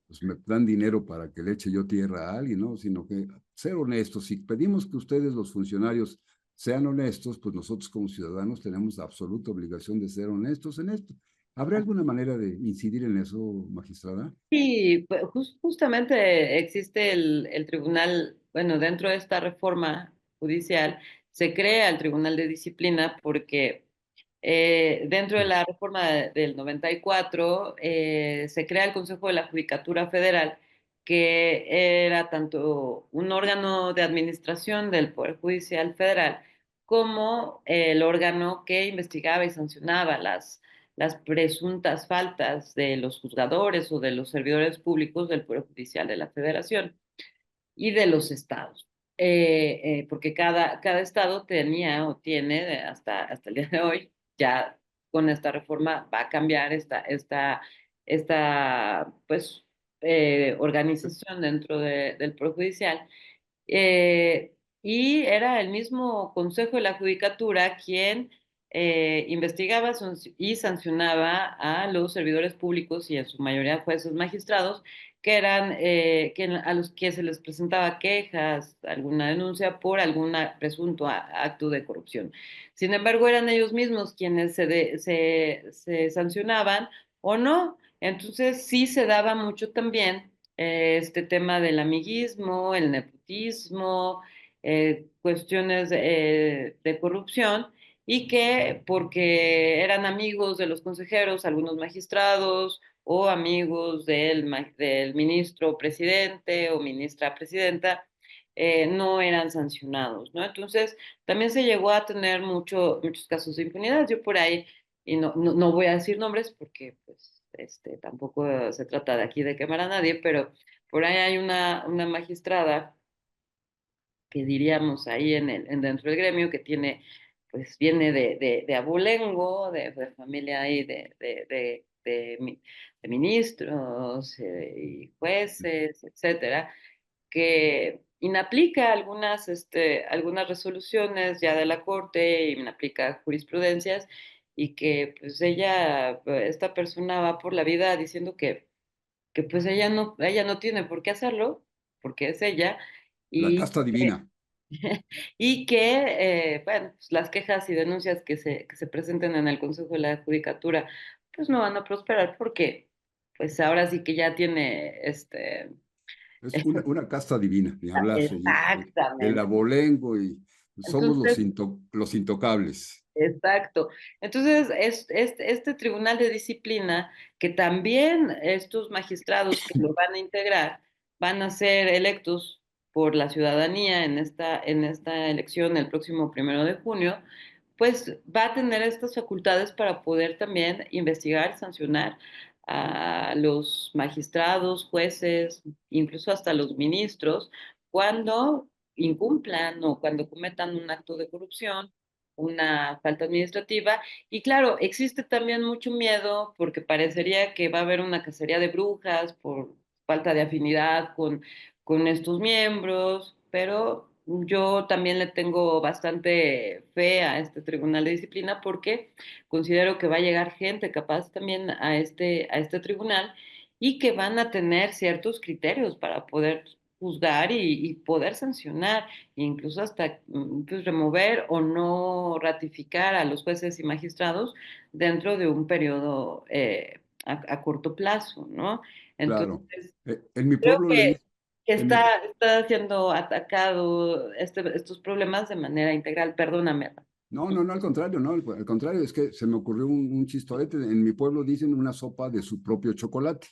S1: pues me dan dinero para que le eche yo tierra a alguien, ¿no? Sino que ser honestos. Si pedimos que ustedes, los funcionarios, sean honestos, pues nosotros como ciudadanos tenemos la absoluta obligación de ser honestos en esto. ¿Habrá alguna manera de incidir en eso, magistrada?
S2: Sí, pues, justamente existe el tribunal, bueno, dentro de esta reforma judicial se crea el Tribunal de Disciplina porque dentro de la reforma del 94 se crea el Consejo de la Judicatura Federal, que era tanto un órgano de administración del Poder Judicial Federal como el órgano que investigaba y sancionaba las presuntas faltas de los juzgadores o de los servidores públicos del Poder Judicial de la Federación y de los estados. Porque cada estado tenía o tiene hasta el día de hoy, ya con esta reforma va a cambiar esta pues, organización dentro del Poder Judicial. Y era el mismo Consejo de la Judicatura quien investigaba y sancionaba a los servidores públicos y en su mayoría jueces magistrados que eran a los que se les presentaba quejas, alguna denuncia por algún presunto acto de corrupción. Sin embargo, eran ellos mismos quienes se sancionaban o no. Entonces sí se daba mucho también este tema del amiguismo, el nepotismo, cuestiones de corrupción y que porque eran amigos de los consejeros, algunos magistrados o amigos del ministro presidente o ministra presidenta, no eran sancionados, ¿no? Entonces, también se llegó a tener muchos casos de impunidad. Yo por ahí, y no voy a decir nombres porque pues, tampoco se trata de aquí de quemar a nadie, pero por ahí hay una magistrada que diríamos ahí dentro del gremio que tiene, pues viene de abolengo, de familia ahí de ministros y jueces, etcétera, que inaplica algunas resoluciones ya de la Corte, inaplica jurisprudencias y que pues esta persona va por la vida diciendo que pues ella no tiene por qué hacerlo, porque es ella,
S1: La
S2: y,
S1: casta divina.
S2: y que, bueno, pues las quejas y denuncias que se presenten en el Consejo de la Judicatura, pues no van a prosperar porque, pues ahora sí que ya tiene,
S1: Es una casta divina, ni hablar. El
S2: exactamente.
S1: abolengo y somos
S2: Entonces,
S1: los intocables.
S2: exacto. Entonces, este Tribunal de Disciplina, que también estos magistrados que lo van a integrar, van a ser electos por la ciudadanía en esta elección el próximo 1 de junio, pues va a tener estas facultades para poder también investigar, sancionar a los magistrados, jueces, incluso hasta los ministros, cuando incumplan o cuando cometan un acto de corrupción, una falta administrativa. Y claro, existe también mucho miedo porque parecería que va a haber una cacería de brujas por falta de afinidad con estos miembros, pero yo también le tengo bastante fe a este Tribunal de Disciplina porque considero que va a llegar gente capaz también a este tribunal y que van a tener ciertos criterios para poder juzgar y poder sancionar, e incluso hasta pues, remover o no ratificar a los jueces y magistrados dentro de un periodo a corto plazo, ¿no?
S1: Claro.
S2: Entonces,
S1: En mi
S2: creo
S1: pueblo le
S2: que
S1: dicen, en mi,
S2: está siendo atacado estos problemas de manera integral. Perdóname.
S1: no, no, no, al contrario, no, al contrario, es que se me ocurrió un chistorete. En mi pueblo dicen una sopa de su propio chocolate.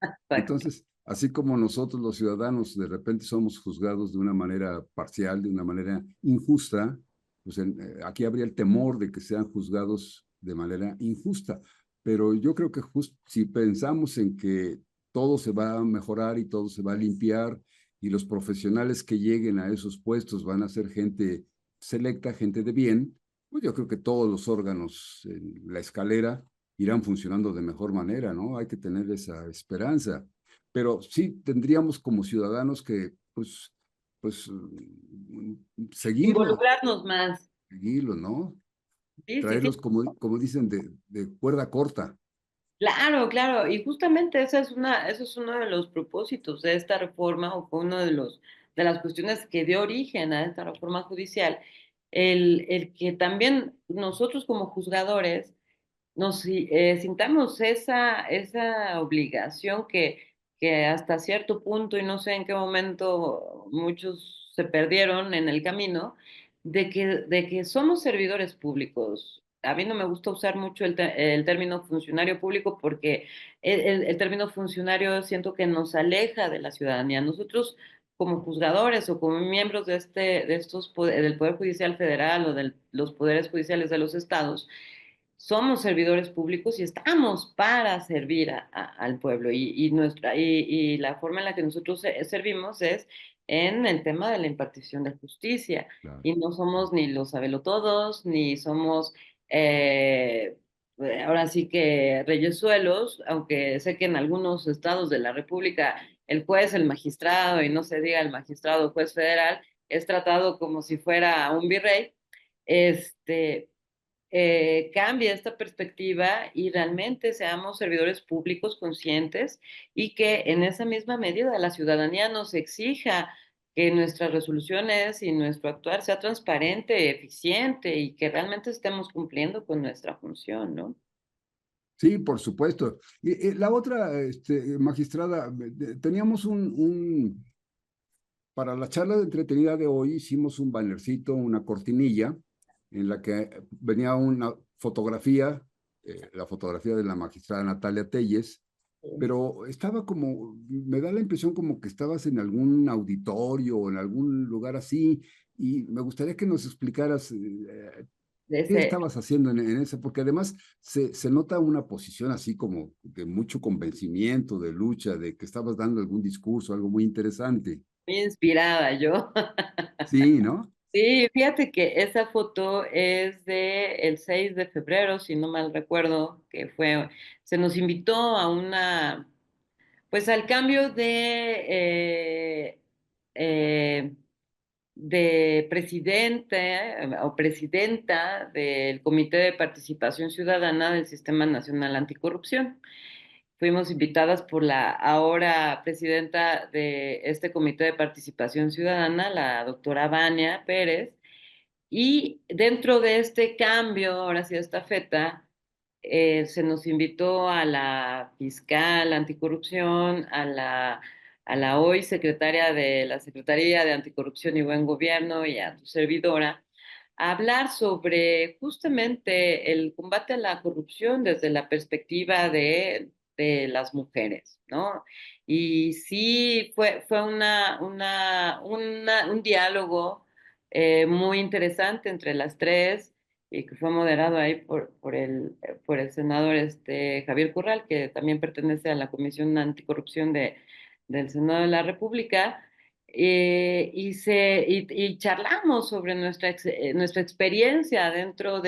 S2: Exacto.
S1: Entonces, así como nosotros los ciudadanos de repente somos juzgados de una manera parcial, de una manera injusta, pues aquí habría el temor de que sean juzgados de manera injusta. Pero yo creo que si pensamos en que todo se va a mejorar y todo se va a limpiar y los profesionales que lleguen a esos puestos van a ser gente selecta, gente de bien, pues yo creo que todos los órganos en la escalera irán funcionando de mejor manera, ¿no? Hay que tener esa esperanza. Pero sí tendríamos como ciudadanos que, pues, seguirlo,
S2: Involucrarnos más.
S1: seguirlo, ¿no?
S2: Sí, sí, sí.
S1: Traerlos, como dicen, de cuerda corta.
S2: Claro, claro. Y justamente ese es uno de los propósitos de esta reforma o fue uno de de las cuestiones que dio origen a esta reforma judicial. El que también nosotros como juzgadores nos sintamos esa obligación que hasta cierto punto, y no sé en qué momento muchos se perdieron en el camino, de que somos servidores públicos. A mí no me gusta usar mucho el término funcionario público porque el término funcionario siento que nos aleja de la ciudadanía. Nosotros como juzgadores o como miembros de del Poder Judicial Federal o de los poderes judiciales de los estados, somos servidores públicos y estamos para servir al pueblo y la forma en la que nosotros servimos es en el tema de la impartición de justicia
S1: Claro.
S2: y no somos ni los sabelotodos ni somos eh, ahora sí que reyesuelos, aunque sé que en algunos estados de la República el juez, el magistrado y no se diga el magistrado o juez federal es tratado como si fuera un virrey. Este, cambie esta perspectiva y realmente seamos servidores públicos conscientes y que en esa misma medida la ciudadanía nos exija que nuestras resoluciones y nuestro actuar sea transparente, eficiente y que realmente estemos cumpliendo con nuestra función, ¿no?
S1: Sí, por supuesto. Y la otra, magistrada, teníamos para la charla de entretenida de hoy, hicimos un bannercito, una cortinilla, en la que venía una fotografía, la fotografía de la magistrada Natalia Telles, pero estaba como, me da la impresión como que estabas en algún auditorio o en algún lugar así, y me gustaría que nos explicaras
S2: De
S1: qué
S2: ese,
S1: estabas haciendo en eso, porque además se nota una posición así como de mucho convencimiento, de lucha, de que estabas dando algún discurso, algo muy interesante.
S2: muy inspirada yo.
S1: Sí, ¿no?
S2: Sí, fíjate que esa foto es de el 6 de febrero, si no mal recuerdo, se nos invitó a pues al cambio eh, de presidente o presidenta del Comité de Participación Ciudadana del Sistema Nacional Anticorrupción. Fuimos invitadas por la ahora presidenta de este Comité de Participación Ciudadana, la doctora Vania Pérez, y dentro de este cambio, ahora sí, esta feta, se nos invitó a la fiscal anticorrupción, a la hoy secretaria de la Secretaría de Anticorrupción y Buen Gobierno y a tu servidora, a hablar sobre justamente el combate a la corrupción desde la perspectiva de las mujeres, ¿no? Y sí, fue un diálogo muy interesante entre las tres. y que fue moderado ahí por el senador Javier Corral, que también pertenece a la Comisión Anticorrupción del Senado de la República. Y charlamos sobre nuestra experiencia dentro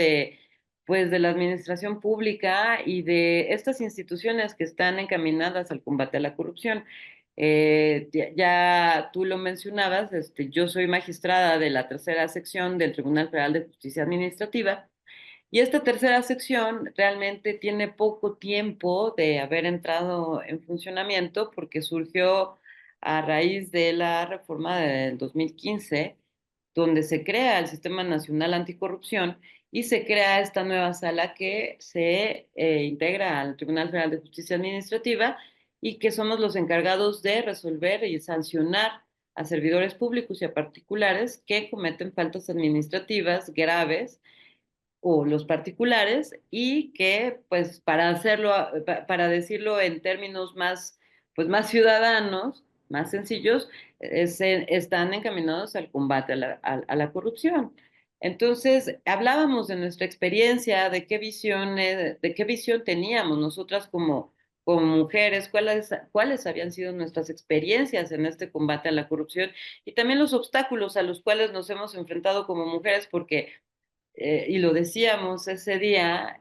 S2: pues, de la administración pública y de estas instituciones que están encaminadas al combate a la corrupción. Ya tú lo mencionabas, yo soy magistrada de la tercera sección del Tribunal Federal de Justicia Administrativa y esta tercera sección realmente tiene poco tiempo de haber entrado en funcionamiento porque surgió a raíz de la reforma del 2015, donde se crea el Sistema Nacional Anticorrupción y se crea esta nueva sala que se integra al Tribunal Federal de Justicia Administrativa y que somos los encargados de resolver y sancionar a servidores públicos y a particulares que cometen faltas administrativas graves o los particulares y que pues para hacerlo, para decirlo en términos más, pues más ciudadanos, más sencillos, están encaminados al combate a la corrupción. Entonces, hablábamos de nuestra experiencia, de qué visión teníamos nosotras como mujeres, cuáles habían sido nuestras experiencias en este combate a la corrupción y también los obstáculos a los cuales nos hemos enfrentado como mujeres, porque y lo decíamos ese día,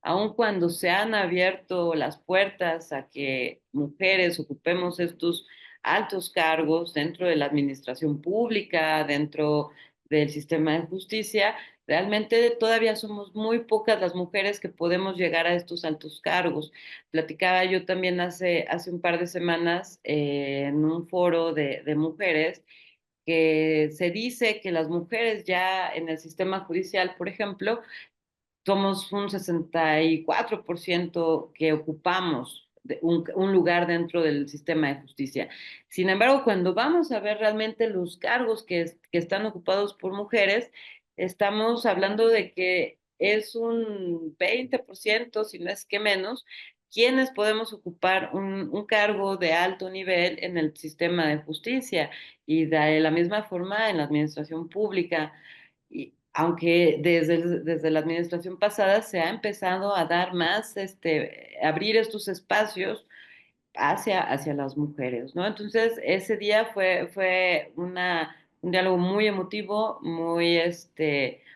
S2: aun cuando se han abierto las puertas a que mujeres ocupemos estos altos cargos dentro de la administración pública, dentro del sistema de justicia, realmente todavía somos muy pocas las mujeres que podemos llegar a estos altos cargos. Platicaba yo también hace un par de semanas en un foro de mujeres que se dice que las mujeres ya en el sistema judicial, por ejemplo, somos un 64% que ocupamos un lugar dentro del sistema de justicia. Sin embargo, cuando vamos a ver realmente los cargos que están ocupados por mujeres, estamos hablando de que es un 20%, si no es que menos, quienes podemos ocupar un cargo de alto nivel en el sistema de justicia y de la misma forma en la administración pública. Y aunque desde la administración pasada se ha empezado a dar más, abrir estos espacios hacia las mujeres, ¿no? Entonces, ese día fue un diálogo muy emotivo,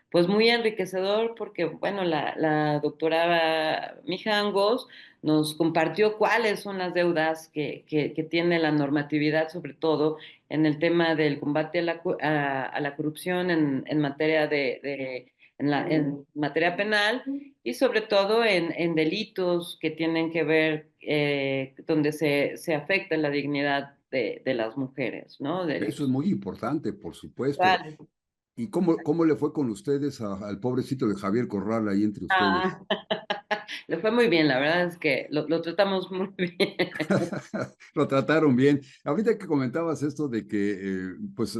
S2: pues muy enriquecedor, porque, bueno, la doctora Mijangos nos compartió cuáles son las deudas que tiene la normatividad, sobre todo en el tema del combate a la corrupción en materia en materia penal y sobre todo en delitos que tienen que ver, donde se afecta la dignidad de las mujeres, ¿no?
S1: Eso es
S2: Delitos
S1: muy importante, por supuesto.
S2: sexuales.
S1: ¿Y cómo le fue con ustedes al pobrecito de Javier Corral ahí entre ustedes?
S2: Ah, le fue muy bien, la verdad es que lo tratamos muy bien.
S1: Lo trataron bien. Ahorita que comentabas esto de que pues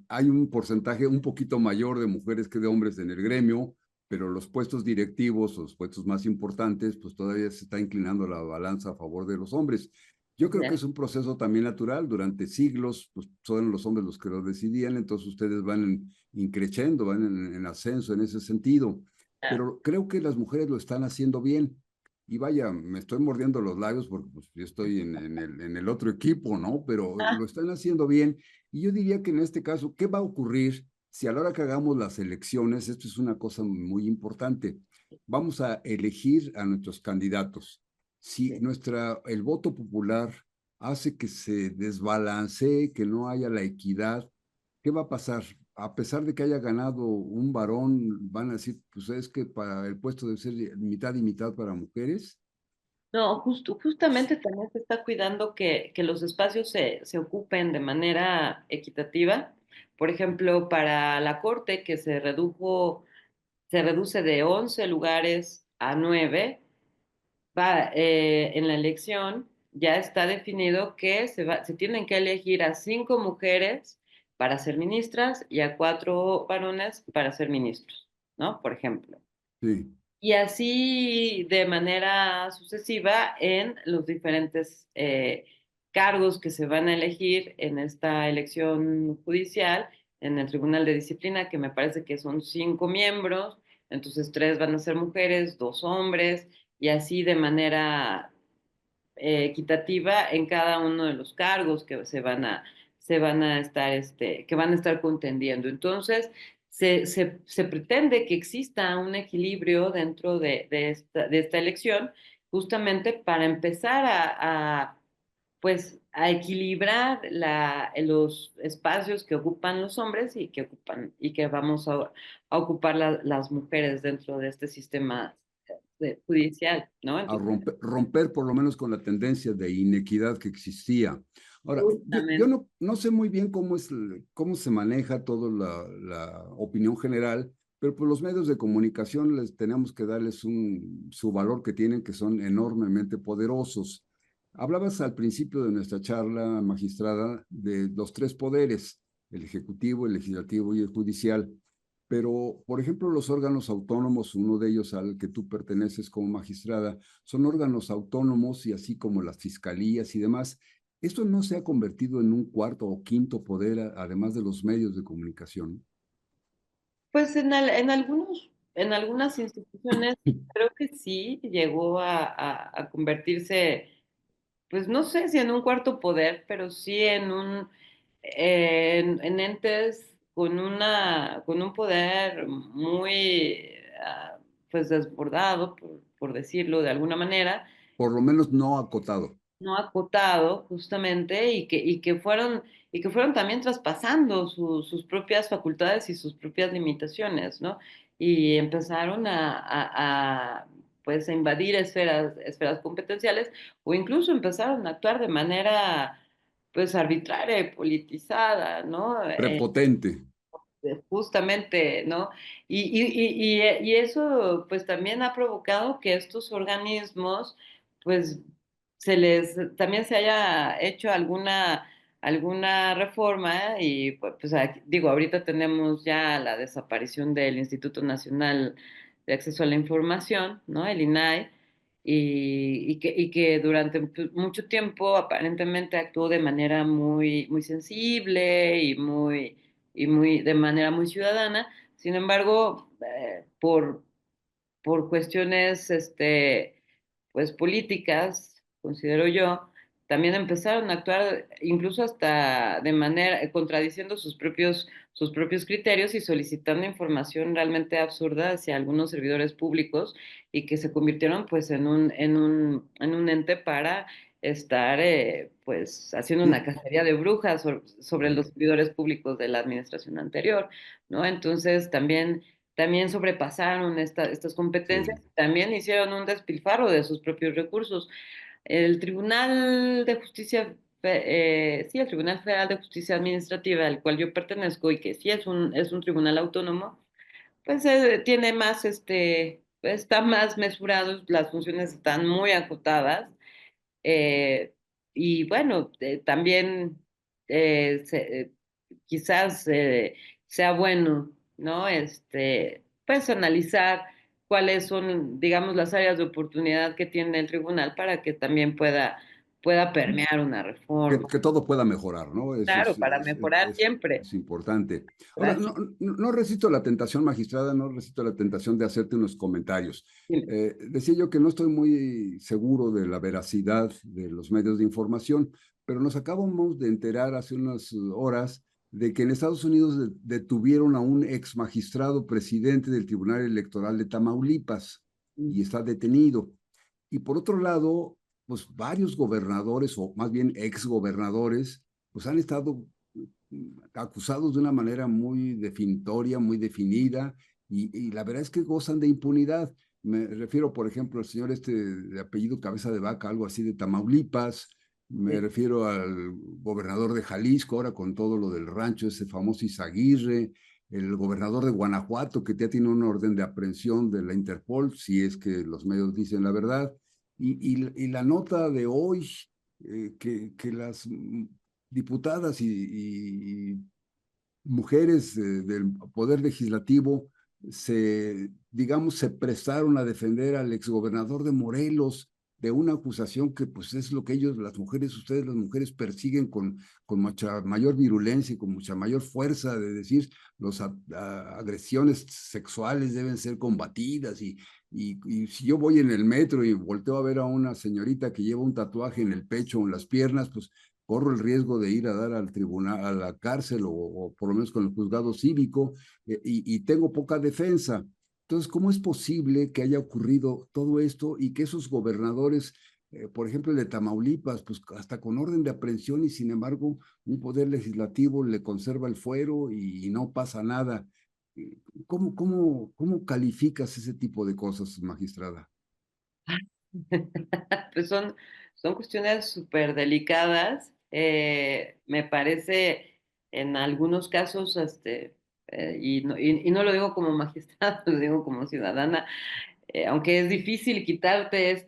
S1: hay un porcentaje un poquito mayor de mujeres que de hombres en el gremio, pero los puestos directivos, los puestos más importantes, pues todavía se está inclinando la balanza a favor de los hombres. Yo creo que es un proceso también natural. Durante siglos, pues son los hombres los que lo decidían, entonces ustedes van increciendo, van en ascenso en ese sentido. Pero creo que las mujeres lo están haciendo bien. Y vaya, me estoy mordiendo los labios porque pues, yo estoy en el otro equipo, ¿no? Pero lo están haciendo bien. Y yo diría que en este caso, ¿qué va a ocurrir si a la hora que hagamos las elecciones, esto es una cosa muy importante, vamos a elegir a nuestros candidatos? Si el voto popular hace que se desbalancee, que no haya la equidad, ¿qué va a pasar? A pesar de que haya ganado un varón, van a decir, pues es que para el puesto debe ser mitad y mitad para mujeres.
S2: No, justamente también se está cuidando que los espacios se ocupen de manera equitativa. Por ejemplo, para la corte, que se reduce de 11 lugares a 9. En la elección ya está definido que se tienen que elegir a 5 mujeres para ser ministras y a 4 varones para ser ministros, ¿no? Por ejemplo.
S1: Sí,
S2: Y así de manera sucesiva en los diferentes cargos que se van a elegir en esta elección judicial, en el Tribunal de Disciplina, que me parece que son 5 miembros, entonces 3 van a ser mujeres, 2 hombres, y así de manera equitativa en cada uno de los cargos que se van a estar, que van a estar contendiendo. Entonces, se pretende que exista un equilibrio dentro de esta elección, justamente para empezar pues, a equilibrar los espacios que ocupan los hombres y que ocupan, y que vamos a ocupar las mujeres dentro de este sistema judicial, ¿no?
S1: A
S2: Entonces,
S1: romper por lo menos con la tendencia de inequidad que existía. Ahora, yo
S2: justamente.
S1: no sé muy bien cómo se maneja toda la opinión general, pero pues los medios de comunicación les tenemos que darles su valor que tienen, que son enormemente poderosos. Hablabas al principio de nuestra charla, magistrada, de los tres poderes, el ejecutivo, el legislativo y el judicial. Pero, por ejemplo, los órganos autónomos, uno de ellos al que tú perteneces como magistrada, son órganos autónomos y así como las fiscalías y demás. ¿Esto no se ha convertido en un cuarto o quinto poder, además de los medios de comunicación?
S2: Pues en algunas instituciones creo que sí llegó a convertirse, pues no sé si en un cuarto poder, pero sí en entes con un poder muy, pues desbordado, por decirlo de alguna manera,
S1: Por lo menos no acotado.
S2: no acotado justamente y que fueron también traspasando sus propias facultades y sus propias limitaciones, ¿no? Y empezaron pues a invadir esferas competenciales o incluso empezaron a actuar de manera pues arbitraria y politizada, ¿no?
S1: Prepotente.
S2: Justamente, ¿no? Y eso pues también ha provocado que estos organismos pues también se haya hecho alguna reforma y pues digo, ahorita tenemos ya la desaparición del Instituto Nacional de Acceso a la Información, ¿no? El INAI, y que durante pues, mucho tiempo aparentemente actuó de manera muy sensible de manera muy ciudadana. Sin embargo, por cuestiones, pues políticas, considero yo, también empezaron a actuar incluso hasta de manera, contradiciendo sus propios criterios y solicitando información realmente absurda hacia algunos servidores públicos y que se convirtieron pues en un ente para estar pues haciendo una
S1: Sí.
S2: cacería de brujas sobre los servidores públicos de la administración anterior, ¿no? Entonces también sobrepasaron estas competencias,
S1: Sí.
S2: también hicieron un despilfarro de sus propios recursos. El Tribunal de Justicia, sí, el Tribunal Federal de Justicia Administrativa, al cual yo pertenezco y que sí es un tribunal autónomo, pues tiene más, está más mesurado, las funciones están muy acotadas eh, y bueno, también quizás sea bueno, ¿no? Pues analizar cuáles son, digamos, las áreas de oportunidad que tiene el tribunal para que también pueda permear una reforma.
S1: Que todo pueda mejorar, ¿no? Eso
S2: Claro, para mejorar siempre.
S1: es importante. Ahora,
S2: Gracias.
S1: no resisto la tentación, magistrada, no resisto la tentación de hacerte unos comentarios. Decía yo que no estoy muy seguro de la veracidad de los medios de información, pero nos acabamos de enterar hace unas horas de que en Estados Unidos detuvieron a un ex magistrado presidente del Tribunal Electoral de Tamaulipas y está detenido. Y por otro lado, pues varios gobernadores, o más bien exgobernadores, pues han estado acusados de una manera muy definitoria, muy definida, y la verdad es que gozan de impunidad. Me refiero, por ejemplo, al señor de apellido Cabeza de Vaca, algo así de Tamaulipas, me
S2: Sí.
S1: refiero al gobernador de Jalisco, ahora con todo lo del rancho, ese famoso Izaguirre, el gobernador de Guanajuato, que ya tiene una orden de aprehensión de la Interpol, si es que los medios dicen la verdad, y la nota de hoy, que las diputadas y mujeres del Poder Legislativo digamos, se prestaron a defender al exgobernador de Morelos, de una acusación que pues es lo que ellos, las mujeres, ustedes las mujeres persiguen con mucha mayor virulencia y con mucha mayor fuerza de decir, las agresiones sexuales deben ser combatidas y si yo voy en el metro y volteo a ver a una señorita que lleva un tatuaje en el pecho o en las piernas, pues corro el riesgo de ir a dar al tribunal, a la cárcel o por lo menos con el juzgado cívico y tengo poca defensa. Entonces, ¿cómo es posible que haya ocurrido todo esto y que esos gobernadores, por ejemplo, el de Tamaulipas, pues hasta con orden de aprehensión y sin embargo un poder legislativo le conserva el fuero y no pasa nada? ¿Cómo calificas ese tipo de cosas, magistrada?
S2: Pues son cuestiones súper delicadas. Me parece en algunos casos, y no lo digo como magistrado, lo digo como ciudadana, aunque es difícil quitarte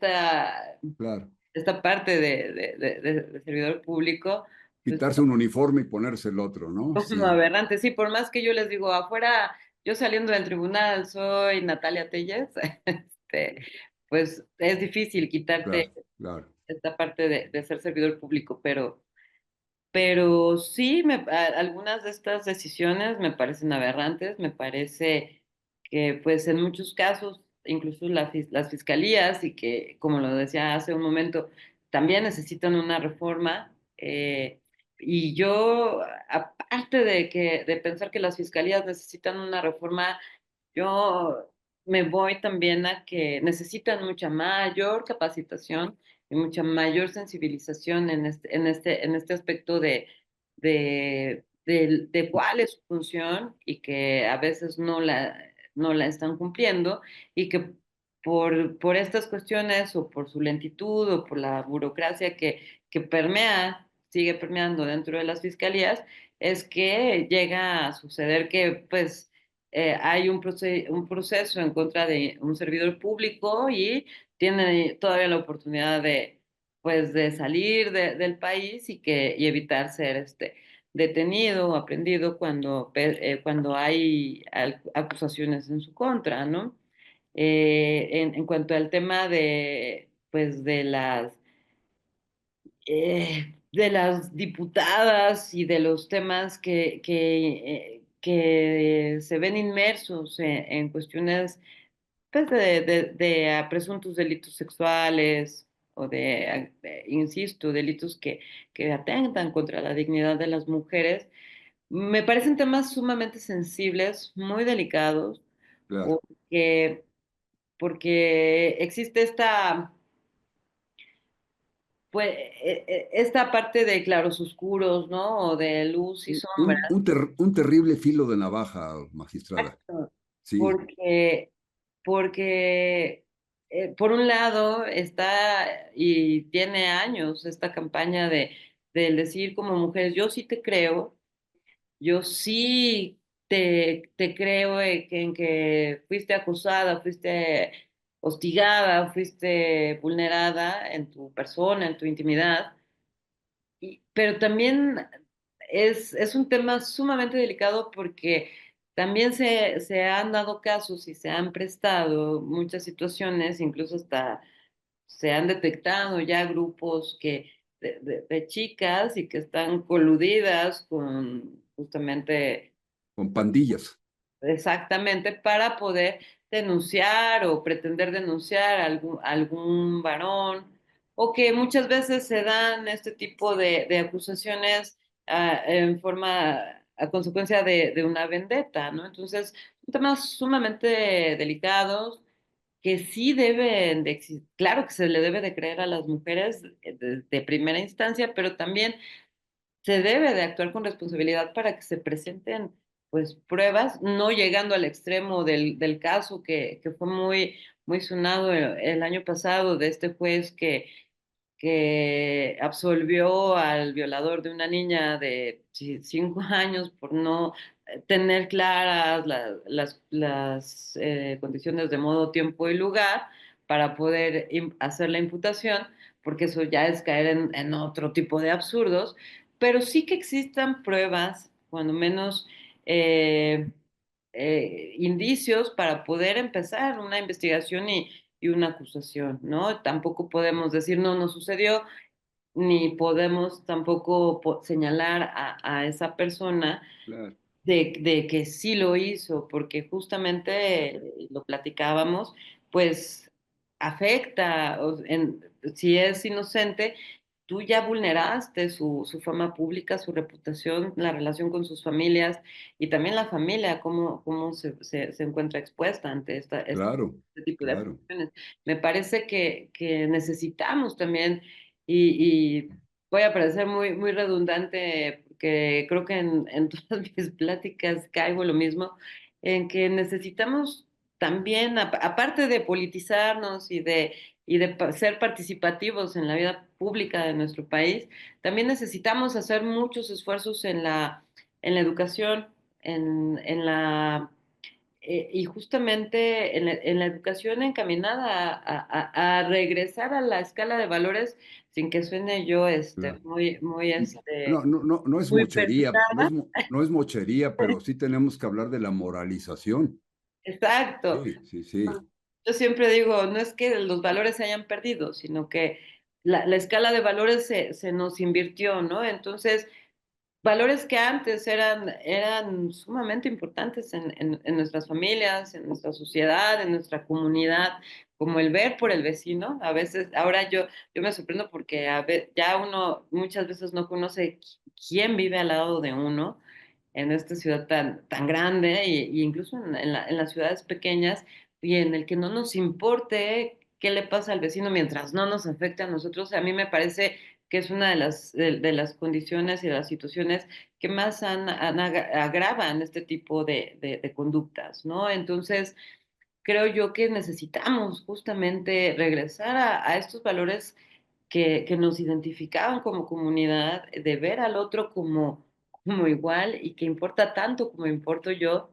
S1: Claro,
S2: esta parte de servidor público, pues
S1: quitarse un uniforme y ponerse el otro, ¿no?
S2: como
S1: Sí,
S2: aberrante. Sí, por más que yo les digo, afuera, yo saliendo del tribunal soy Natalia Telles, pues es difícil quitarte
S1: claro, claro.
S2: esta parte de ser servidor público, pero sí, algunas de estas decisiones me parecen aberrantes, me parece que pues en muchos casos, incluso las fiscalías, y que como lo decía hace un momento, también necesitan una reforma. Y yo, aparte de pensar que las fiscalías necesitan una reforma, yo me voy también a que necesitan mucha mayor capacitación y mucha mayor sensibilización en este aspecto de cuál es su función y que a veces no la están cumpliendo y que por estas cuestiones o por su lentitud o por la burocracia que sigue permeando dentro de las fiscalías, es que llega a suceder que pues hay un proceso en contra de un servidor público y tiene todavía la oportunidad pues, de salir del país y evitar ser detenido o aprendido cuando hay acusaciones en su contra, ¿no? En cuanto al tema pues, de las diputadas y de los temas que se ven inmersos en cuestiones pues, de presuntos delitos sexuales o insisto, delitos que atentan contra la dignidad de las mujeres, me parecen temas sumamente sensibles, muy delicados,
S1: Claro.
S2: porque, porque existe esta parte de claros oscuros, ¿no? O de luz y sombra.
S1: Un terrible filo de navaja, magistrada.
S2: Exacto.
S1: Sí,
S2: Porque, porque por un lado está y tiene años esta campaña del decir como mujeres, yo sí te creo, yo sí te creo en que fuiste acosada, fuiste hostigada, fuiste vulnerada en tu persona, en tu intimidad. Pero también es un tema sumamente delicado porque también se han dado casos y se han prestado muchas situaciones, incluso hasta se han detectado ya grupos de chicas y que están coludidas con justamente
S1: con pandillas.
S2: exactamente para poder denunciar o pretender denunciar a algún varón, o que muchas veces se dan este tipo de acusaciones en a consecuencia de una vendetta, ¿no? Entonces, son temas sumamente delicados que sí deben de existir. Claro que se le debe de creer a las mujeres de primera instancia, pero también se debe de actuar con responsabilidad para que se presenten pues pruebas, no llegando al extremo del caso que fue muy sonado el año pasado de este juez que absolvió al violador de una niña de 5 años por no tener claras las condiciones de modo, tiempo y lugar para poder hacer la imputación, porque eso ya es caer en otro tipo de absurdos, pero sí que existan pruebas, cuando menos indicios para poder empezar una investigación y una acusación, ¿no? Tampoco podemos decir no, no sucedió, ni podemos tampoco señalar a esa persona
S1: Claro,
S2: de que sí lo hizo, porque justamente lo platicábamos, pues afecta, si es inocente, tú ya vulneraste su fama pública, su reputación, la relación con sus familias y también la familia, cómo se encuentra expuesta ante
S1: claro,
S2: este tipo de
S1: claro.
S2: acusaciones. Me parece que necesitamos también, y voy a parecer muy redundante, porque creo que en todas mis pláticas caigo lo mismo, en que necesitamos también, aparte de politizarnos y de ser participativos en la vida pública de nuestro país, también necesitamos hacer muchos esfuerzos en la educación, en la y justamente en la educación encaminada a regresar a la escala de valores sin que suene yo
S1: Claro. No es
S2: muy
S1: mochería,
S2: pesada.
S1: no es mochería, pero sí tenemos que hablar de la moralización.
S2: Exacto.
S1: Sí, sí, sí,
S2: Yo siempre digo, no es que los valores se hayan perdido, sino que la escala de valores se nos invirtió, ¿no? Entonces, valores que antes eran sumamente importantes en nuestras familias, en nuestra sociedad, en nuestra comunidad, como el ver por el vecino. A veces, ahora yo me sorprendo porque ya uno muchas veces no conoce quién vive al lado de uno en esta ciudad tan grande y incluso en las ciudades pequeñas y en el que no nos importe qué le pasa al vecino mientras no nos afecte a nosotros. A mí me parece que es una de las condiciones y de las situaciones que más agravan este tipo de conductas, ¿no? Entonces, creo yo que necesitamos justamente regresar a estos valores que nos identificaban como comunidad, de ver al otro como igual y que importa tanto como importo yo,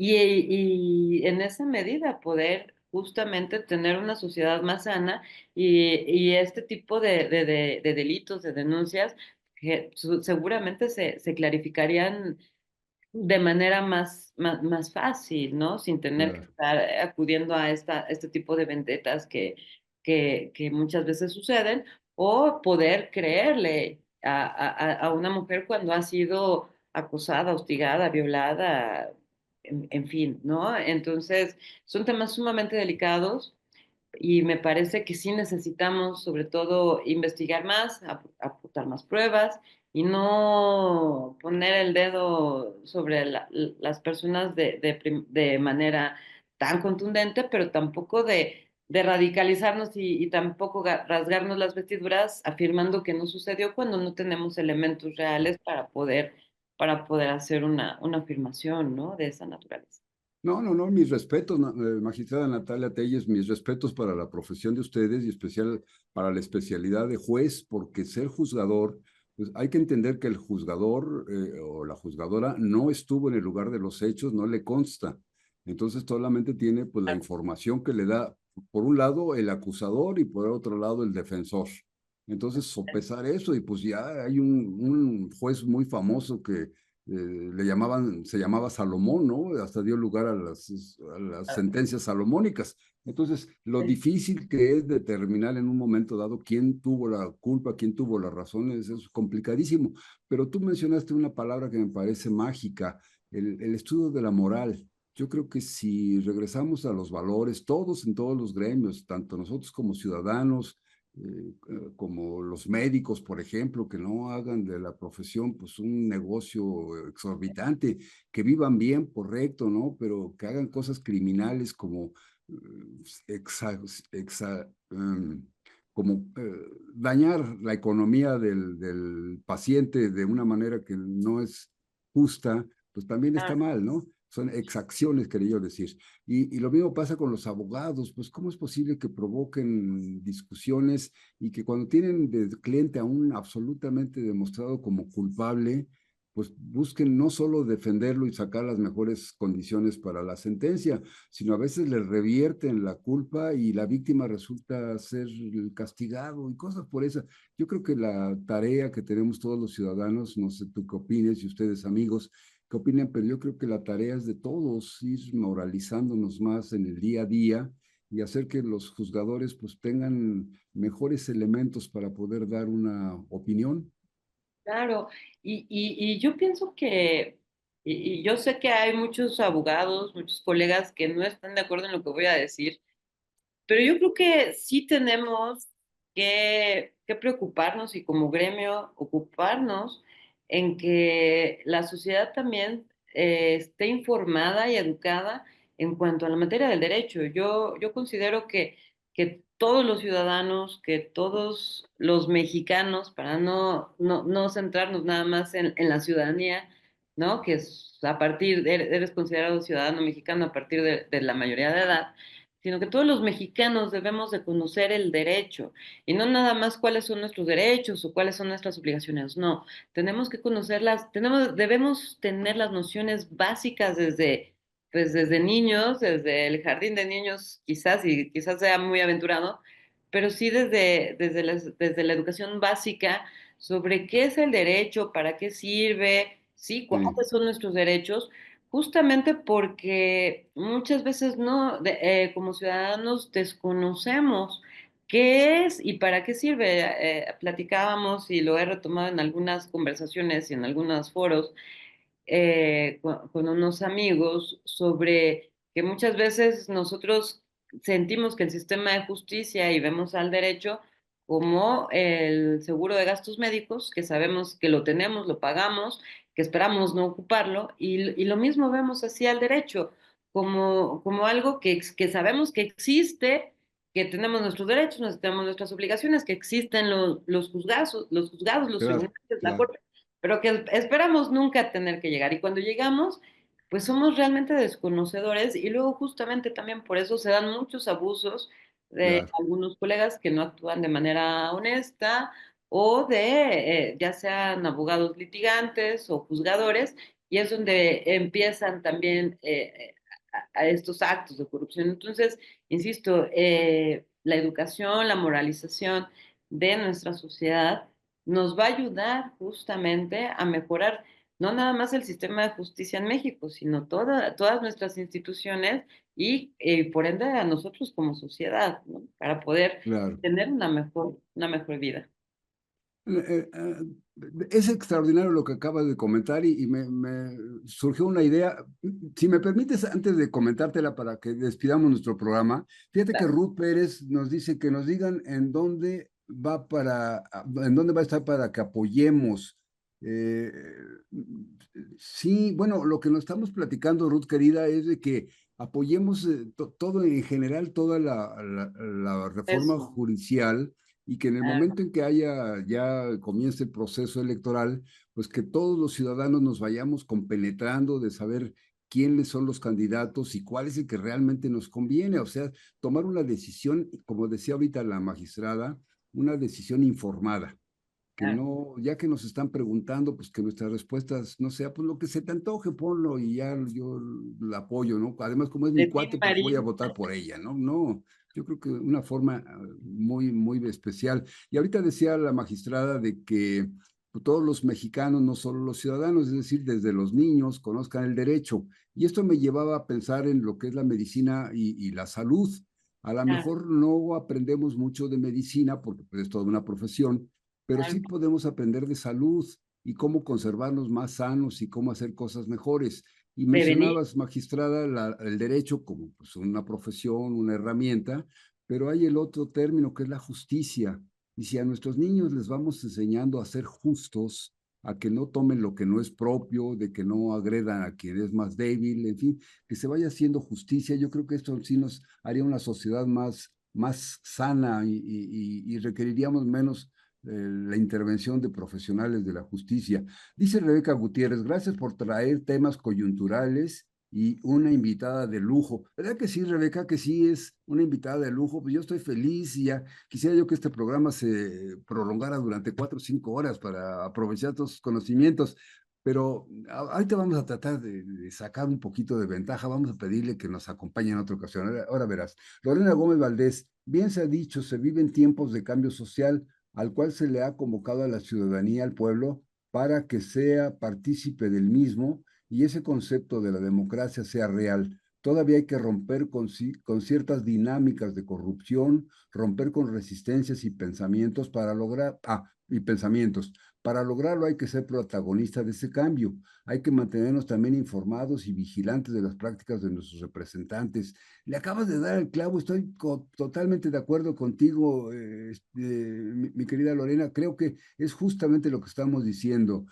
S2: y en esa medida poder justamente tener una sociedad más sana y este tipo de delitos, de denuncias, que seguramente se clarificarían de manera más fácil, ¿no? Sin tener que
S1: claro,
S2: estar acudiendo a este tipo de vendetas que muchas veces suceden, o poder creerle a una mujer cuando ha sido acosada, hostigada, violada, en fin, ¿no? Entonces, son temas sumamente delicados y me parece que sí necesitamos, sobre todo, investigar más, aportar más pruebas y no poner el dedo sobre las personas de manera tan contundente, pero tampoco de radicalizarnos y tampoco rasgarnos las vestiduras afirmando que no sucedió cuando no tenemos elementos
S1: claro.
S2: reales para poder hacer una afirmación, ¿no? De esa naturaleza.
S1: No, mis respetos, magistrada Natalia Telles, mis respetos para la profesión de ustedes y especial para la especialidad de juez, porque ser juzgador, pues hay que entender que el juzgador o la juzgadora no estuvo en el lugar de los hechos, no le consta. Entonces solamente tiene pues la información que le da, por un lado, el acusador y por otro lado, el defensor. Entonces, sopesar eso y pues ya hay un juez muy famoso que se llamaba Salomón, ¿no? Hasta dio lugar a las sentencias salomónicas. Entonces, lo difícil que es determinar en un momento dado quién tuvo la culpa, quién tuvo las razones, es complicadísimo. Pero tú mencionaste una palabra que me parece mágica, el estudio de la moral. Yo creo que si regresamos a los valores, todos en todos los gremios, tanto nosotros como ciudadanos, como los médicos, por ejemplo, que no hagan de la profesión pues un negocio exorbitante, que vivan bien, correcto, ¿no? Pero que hagan cosas criminales como exa, como dañar la economía del paciente de una manera que no es justa, pues también está mal, ¿no? Son exacciones, quería yo decir. Y lo mismo pasa con los abogados, pues ¿cómo es posible que provoquen discusiones y que cuando tienen de cliente a un absolutamente demostrado como culpable, pues busquen no solo defenderlo y sacar las mejores condiciones para la sentencia, sino a veces le revierten la culpa y la víctima resulta ser el castigado y cosas por eso. Yo creo que la tarea que tenemos todos los ciudadanos, no sé tú qué opines y ustedes amigos, qué opinan, pero yo creo que la tarea es de todos ir moralizándonos más en el día a día y hacer que los juzgadores pues tengan mejores elementos para poder dar una opinión.
S2: Claro, y yo pienso que, y yo sé que hay muchos abogados, muchos colegas que no están de acuerdo en lo que voy a decir, pero yo creo que sí tenemos que preocuparnos y como gremio ocuparnos en que la sociedad también esté informada y educada en cuanto a la materia del derecho. Yo considero que todos los ciudadanos, que todos los mexicanos, para no centrarnos nada más en la ciudadanía, ¿no? Que es a partir, eres considerado ciudadano mexicano a partir de la mayoría de edad, sino que todos los mexicanos debemos de conocer el derecho y no nada más cuáles son nuestros derechos o cuáles son nuestras obligaciones, no, tenemos que conocerlas, debemos tener las nociones básicas pues desde niños, desde el jardín de niños quizás, y quizás sea muy aventurado, pero sí desde la educación básica sobre qué es el derecho, para qué sirve, sí,
S1: Sí,
S2: cuáles son nuestros derechos. Justamente porque muchas veces no, como ciudadanos desconocemos qué es y para qué sirve. Platicábamos y lo he retomado en algunas conversaciones y en algunos foros con unos amigos sobre que muchas veces nosotros sentimos que el sistema de justicia y vemos al derecho como el seguro de gastos médicos, que sabemos que lo tenemos, lo pagamos, que esperamos no ocuparlo, y lo mismo vemos así al derecho, como algo que sabemos que existe, que tenemos nuestros derechos, tenemos nuestras obligaciones, que existen los juzgados, los
S1: claro,
S2: tribunales, la
S1: claro,
S2: corte, pero que esperamos nunca tener que llegar. Y cuando llegamos, pues somos realmente desconocedores y luego justamente también por eso se dan muchos abusos de
S1: claro.
S2: algunos colegas que no actúan de manera honesta o de ya sean abogados litigantes o juzgadores, y es donde empiezan también a estos actos de corrupción. Entonces, insisto, la educación, la moralización de nuestra sociedad nos va a ayudar justamente a mejorar no nada más el sistema de justicia en México, sino todas nuestras instituciones y por ende a nosotros como sociedad, ¿no? Para poder
S1: Claro.
S2: tener una mejor vida.
S1: Eh, eh, es extraordinario lo que acabas de comentar y me surgió una idea. Si me permites, antes de comentártela para que despidamos nuestro programa, fíjate que
S2: Claro,
S1: Ruth Pérez nos dice que nos digan en dónde va a estar para que apoyemos. Eh, sí, bueno, lo que nos estamos platicando, Ruth querida, es de que apoyemos todo en general, toda la reforma
S2: eso,
S1: judicial y que en el
S2: claro,
S1: momento en que ya comience el proceso electoral, pues que todos los ciudadanos nos vayamos compenetrando de saber quiénes son los candidatos y cuál es el que realmente nos conviene. O sea, tomar una decisión, como decía ahorita la magistrada, una decisión informada, que
S2: claro.
S1: no, ya que nos están preguntando, pues que nuestras respuestas no sea, pues lo que se te antoje, ponlo y ya yo la apoyo, ¿no? Además, como es mi
S2: De Tim
S1: cuate, pues voy a
S2: Marín,
S1: votar por ella, ¿no? No, yo creo que una forma muy, muy especial. Y ahorita decía la magistrada de que pues, todos los mexicanos, no solo los ciudadanos, es decir, desde los niños, conozcan el derecho. Y esto me llevaba a pensar en lo que es la medicina y la salud. A lo
S2: claro,
S1: mejor no aprendemos mucho de medicina porque pues, es toda una profesión, pero sí
S2: claro.
S1: podemos aprender de salud y cómo conservarnos más sanos y cómo hacer cosas mejores. Y
S2: Prevenir,
S1: mencionabas, magistrada, el derecho como pues, una profesión, una herramienta, pero hay el otro término que es la justicia. Y si a nuestros niños les vamos enseñando a ser justos, a que no tomen lo que no es propio, de que no agredan a quien es más débil, en fin, que se vaya haciendo justicia, yo creo que esto sí nos haría una sociedad más sana y requeriríamos menos la intervención de profesionales de la justicia. Dice Rebeca Gutiérrez, gracias por traer temas coyunturales y una invitada de lujo. ¿Verdad que sí, Rebeca, que sí es una invitada de lujo? Pues yo estoy feliz y ya quisiera yo que este programa se prolongara durante 4 o 5 horas para aprovechar todos sus conocimientos. Pero ahorita vamos a tratar de sacar un poquito de ventaja, vamos a pedirle que nos acompañe en otra ocasión. Ahora verás, Lorena Gómez Valdés, bien se ha dicho, se viven tiempos de cambio social al cual se le ha convocado a la ciudadanía, al pueblo, para que sea partícipe del mismo y ese concepto de la democracia sea real. todavía hay que romper con ciertas dinámicas de corrupción, romper con resistencias y pensamientos para lograr, y pensamientos. Para lograrlo hay que ser protagonista de ese cambio. Hay que mantenernos también informados y vigilantes de las prácticas de nuestros representantes. Le acabas de dar el clavo, estoy totalmente de acuerdo contigo, mi querida Lorena. Creo que es justamente lo que estamos diciendo.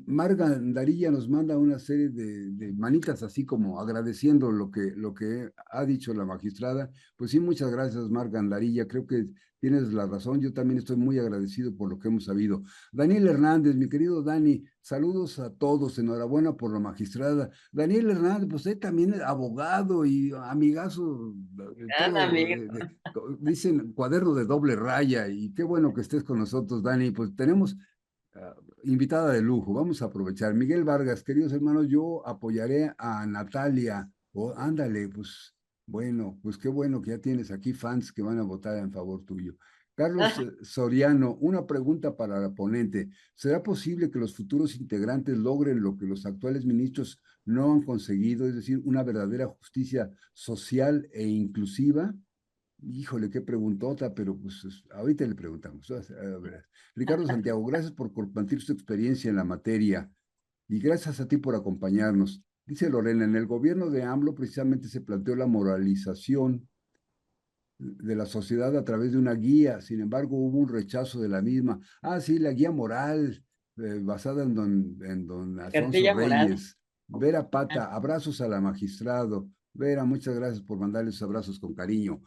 S1: Marga Darilla nos manda una serie de manitas así como agradeciendo lo que ha dicho la magistrada. Pues sí, muchas gracias, Marga Darilla. Creo que tienes la razón. Yo también estoy muy agradecido por lo que hemos sabido. Daniel Hernández, mi querido Dani, saludos a todos. Enhorabuena por la magistrada. Daniel Hernández, pues él también es abogado y amigazo,
S2: Gran
S1: todo,
S2: amigo.
S1: dicen cuaderno de doble raya. Y qué bueno que estés con nosotros, Dani. Pues tenemos invitada de lujo, vamos a aprovechar. Miguel Vargas, queridos hermanos, yo apoyaré a Natalia. Oh, ándale, pues bueno, pues qué bueno que ya tienes aquí fans que van a votar en favor tuyo. Carlos Soriano, una pregunta para la ponente. ¿Será posible que los futuros integrantes logren lo que los actuales ministros no han conseguido, es decir, una verdadera justicia social e inclusiva? Híjole, qué preguntota, pero pues ahorita le preguntamos. A ver. Ricardo Santiago, gracias por compartir su experiencia en la materia y gracias a ti por acompañarnos. Dice Lorena, en el gobierno de AMLO precisamente se planteó la moralización de la sociedad a través de una guía, sin embargo hubo un rechazo de la misma. Ah, sí, la guía moral, basada en don Alfonso
S2: Cartilla moral.
S1: Reyes. Vera Pata, abrazos a la magistrado. Vera, muchas gracias por mandarles abrazos con cariño.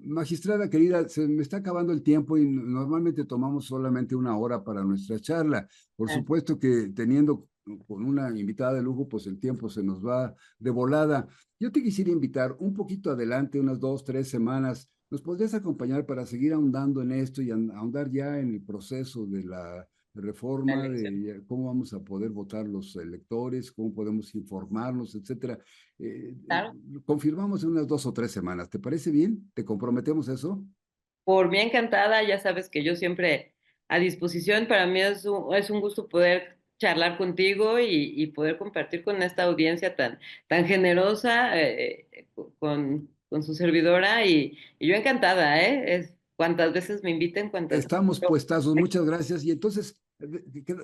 S1: Magistrada querida, se me está acabando el tiempo y normalmente tomamos solamente una hora para nuestra charla. Por supuesto que teniendo con una invitada de lujo, pues el tiempo se nos va de volada. Yo te quisiera invitar un poquito adelante, unas 2, 3 semanas. ¿Nos podrías acompañar para seguir ahondando en esto y ahondar ya en el proceso de la
S2: La
S1: reforma,
S2: elección.
S1: de cómo vamos a poder votar los electores, cómo podemos informarnos, etcétera?
S2: Claro.
S1: Confirmamos en unas 2 o 3 semanas. ¿Te parece bien? ¿Te comprometemos a eso?
S2: Por mí encantada, ya sabes que yo siempre a disposición, para mí es un gusto poder charlar contigo y poder compartir con esta audiencia tan generosa con su servidora y yo encantada, ¿eh? Cuantas veces me inviten, cuantas veces
S1: Estamos
S2: yo-
S1: puestazos, muchas gracias. Y entonces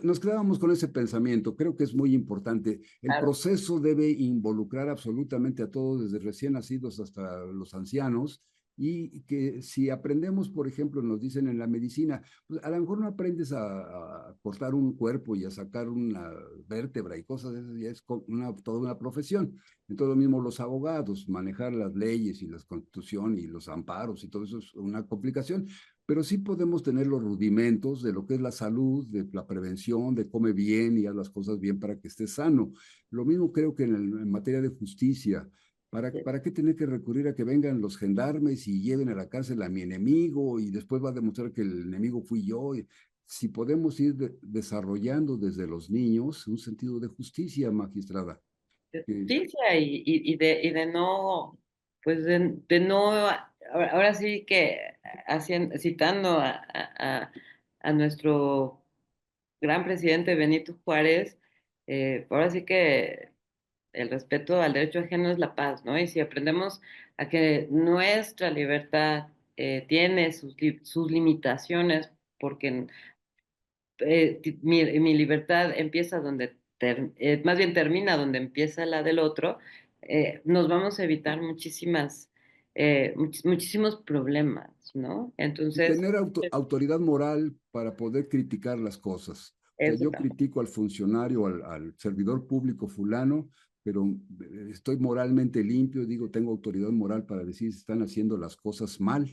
S1: nos quedábamos con ese pensamiento. Creo que es muy importante. El
S2: Claro,
S1: proceso debe involucrar absolutamente a todos, desde recién nacidos hasta los ancianos. Y que si aprendemos, por ejemplo, nos dicen en la medicina, pues a lo mejor no aprendes a cortar un cuerpo y a sacar una vértebra y cosas de esas, ya es toda una profesión. Entonces, lo mismo los abogados, manejar las leyes y la constitución y los amparos y todo eso es una complicación, pero sí podemos tener los rudimentos de lo que es la salud, de la prevención, de come bien y haz las cosas bien para que estés sano. Lo mismo creo que en materia de justicia. ¿Para qué tener que recurrir a que vengan los gendarmes y lleven a la cárcel a mi enemigo y después va a demostrar que el enemigo fui yo? Si podemos ir desarrollando desde los niños un sentido de justicia, magistrada.
S2: de
S1: Que
S2: justicia y de no, pues de no, ahora sí que citando a nuestro gran presidente Benito Juárez, ahora sí que el respeto al derecho ajeno es la paz, ¿no? Y si aprendemos a que nuestra libertad tiene sus limitaciones, porque mi libertad empieza donde, más bien termina donde empieza la del otro, nos vamos a evitar muchísimos problemas, ¿no?
S1: y
S2: Entonces,
S1: tener autoridad moral para poder criticar las cosas. O sea,
S2: eso
S1: yo
S2: también.
S1: critico al funcionario, al servidor público fulano, pero estoy moralmente limpio, digo, tengo autoridad moral para decir si están haciendo las cosas mal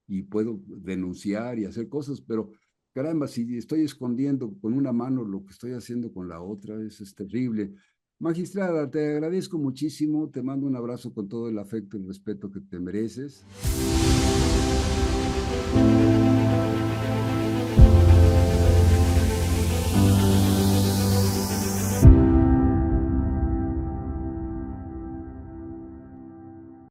S1: y puedo denunciar y hacer cosas, pero caramba, si estoy escondiendo con una mano lo que estoy haciendo con la otra, es terrible. Magistrada, te agradezco muchísimo, te mando un abrazo con todo el afecto y el respeto que te mereces.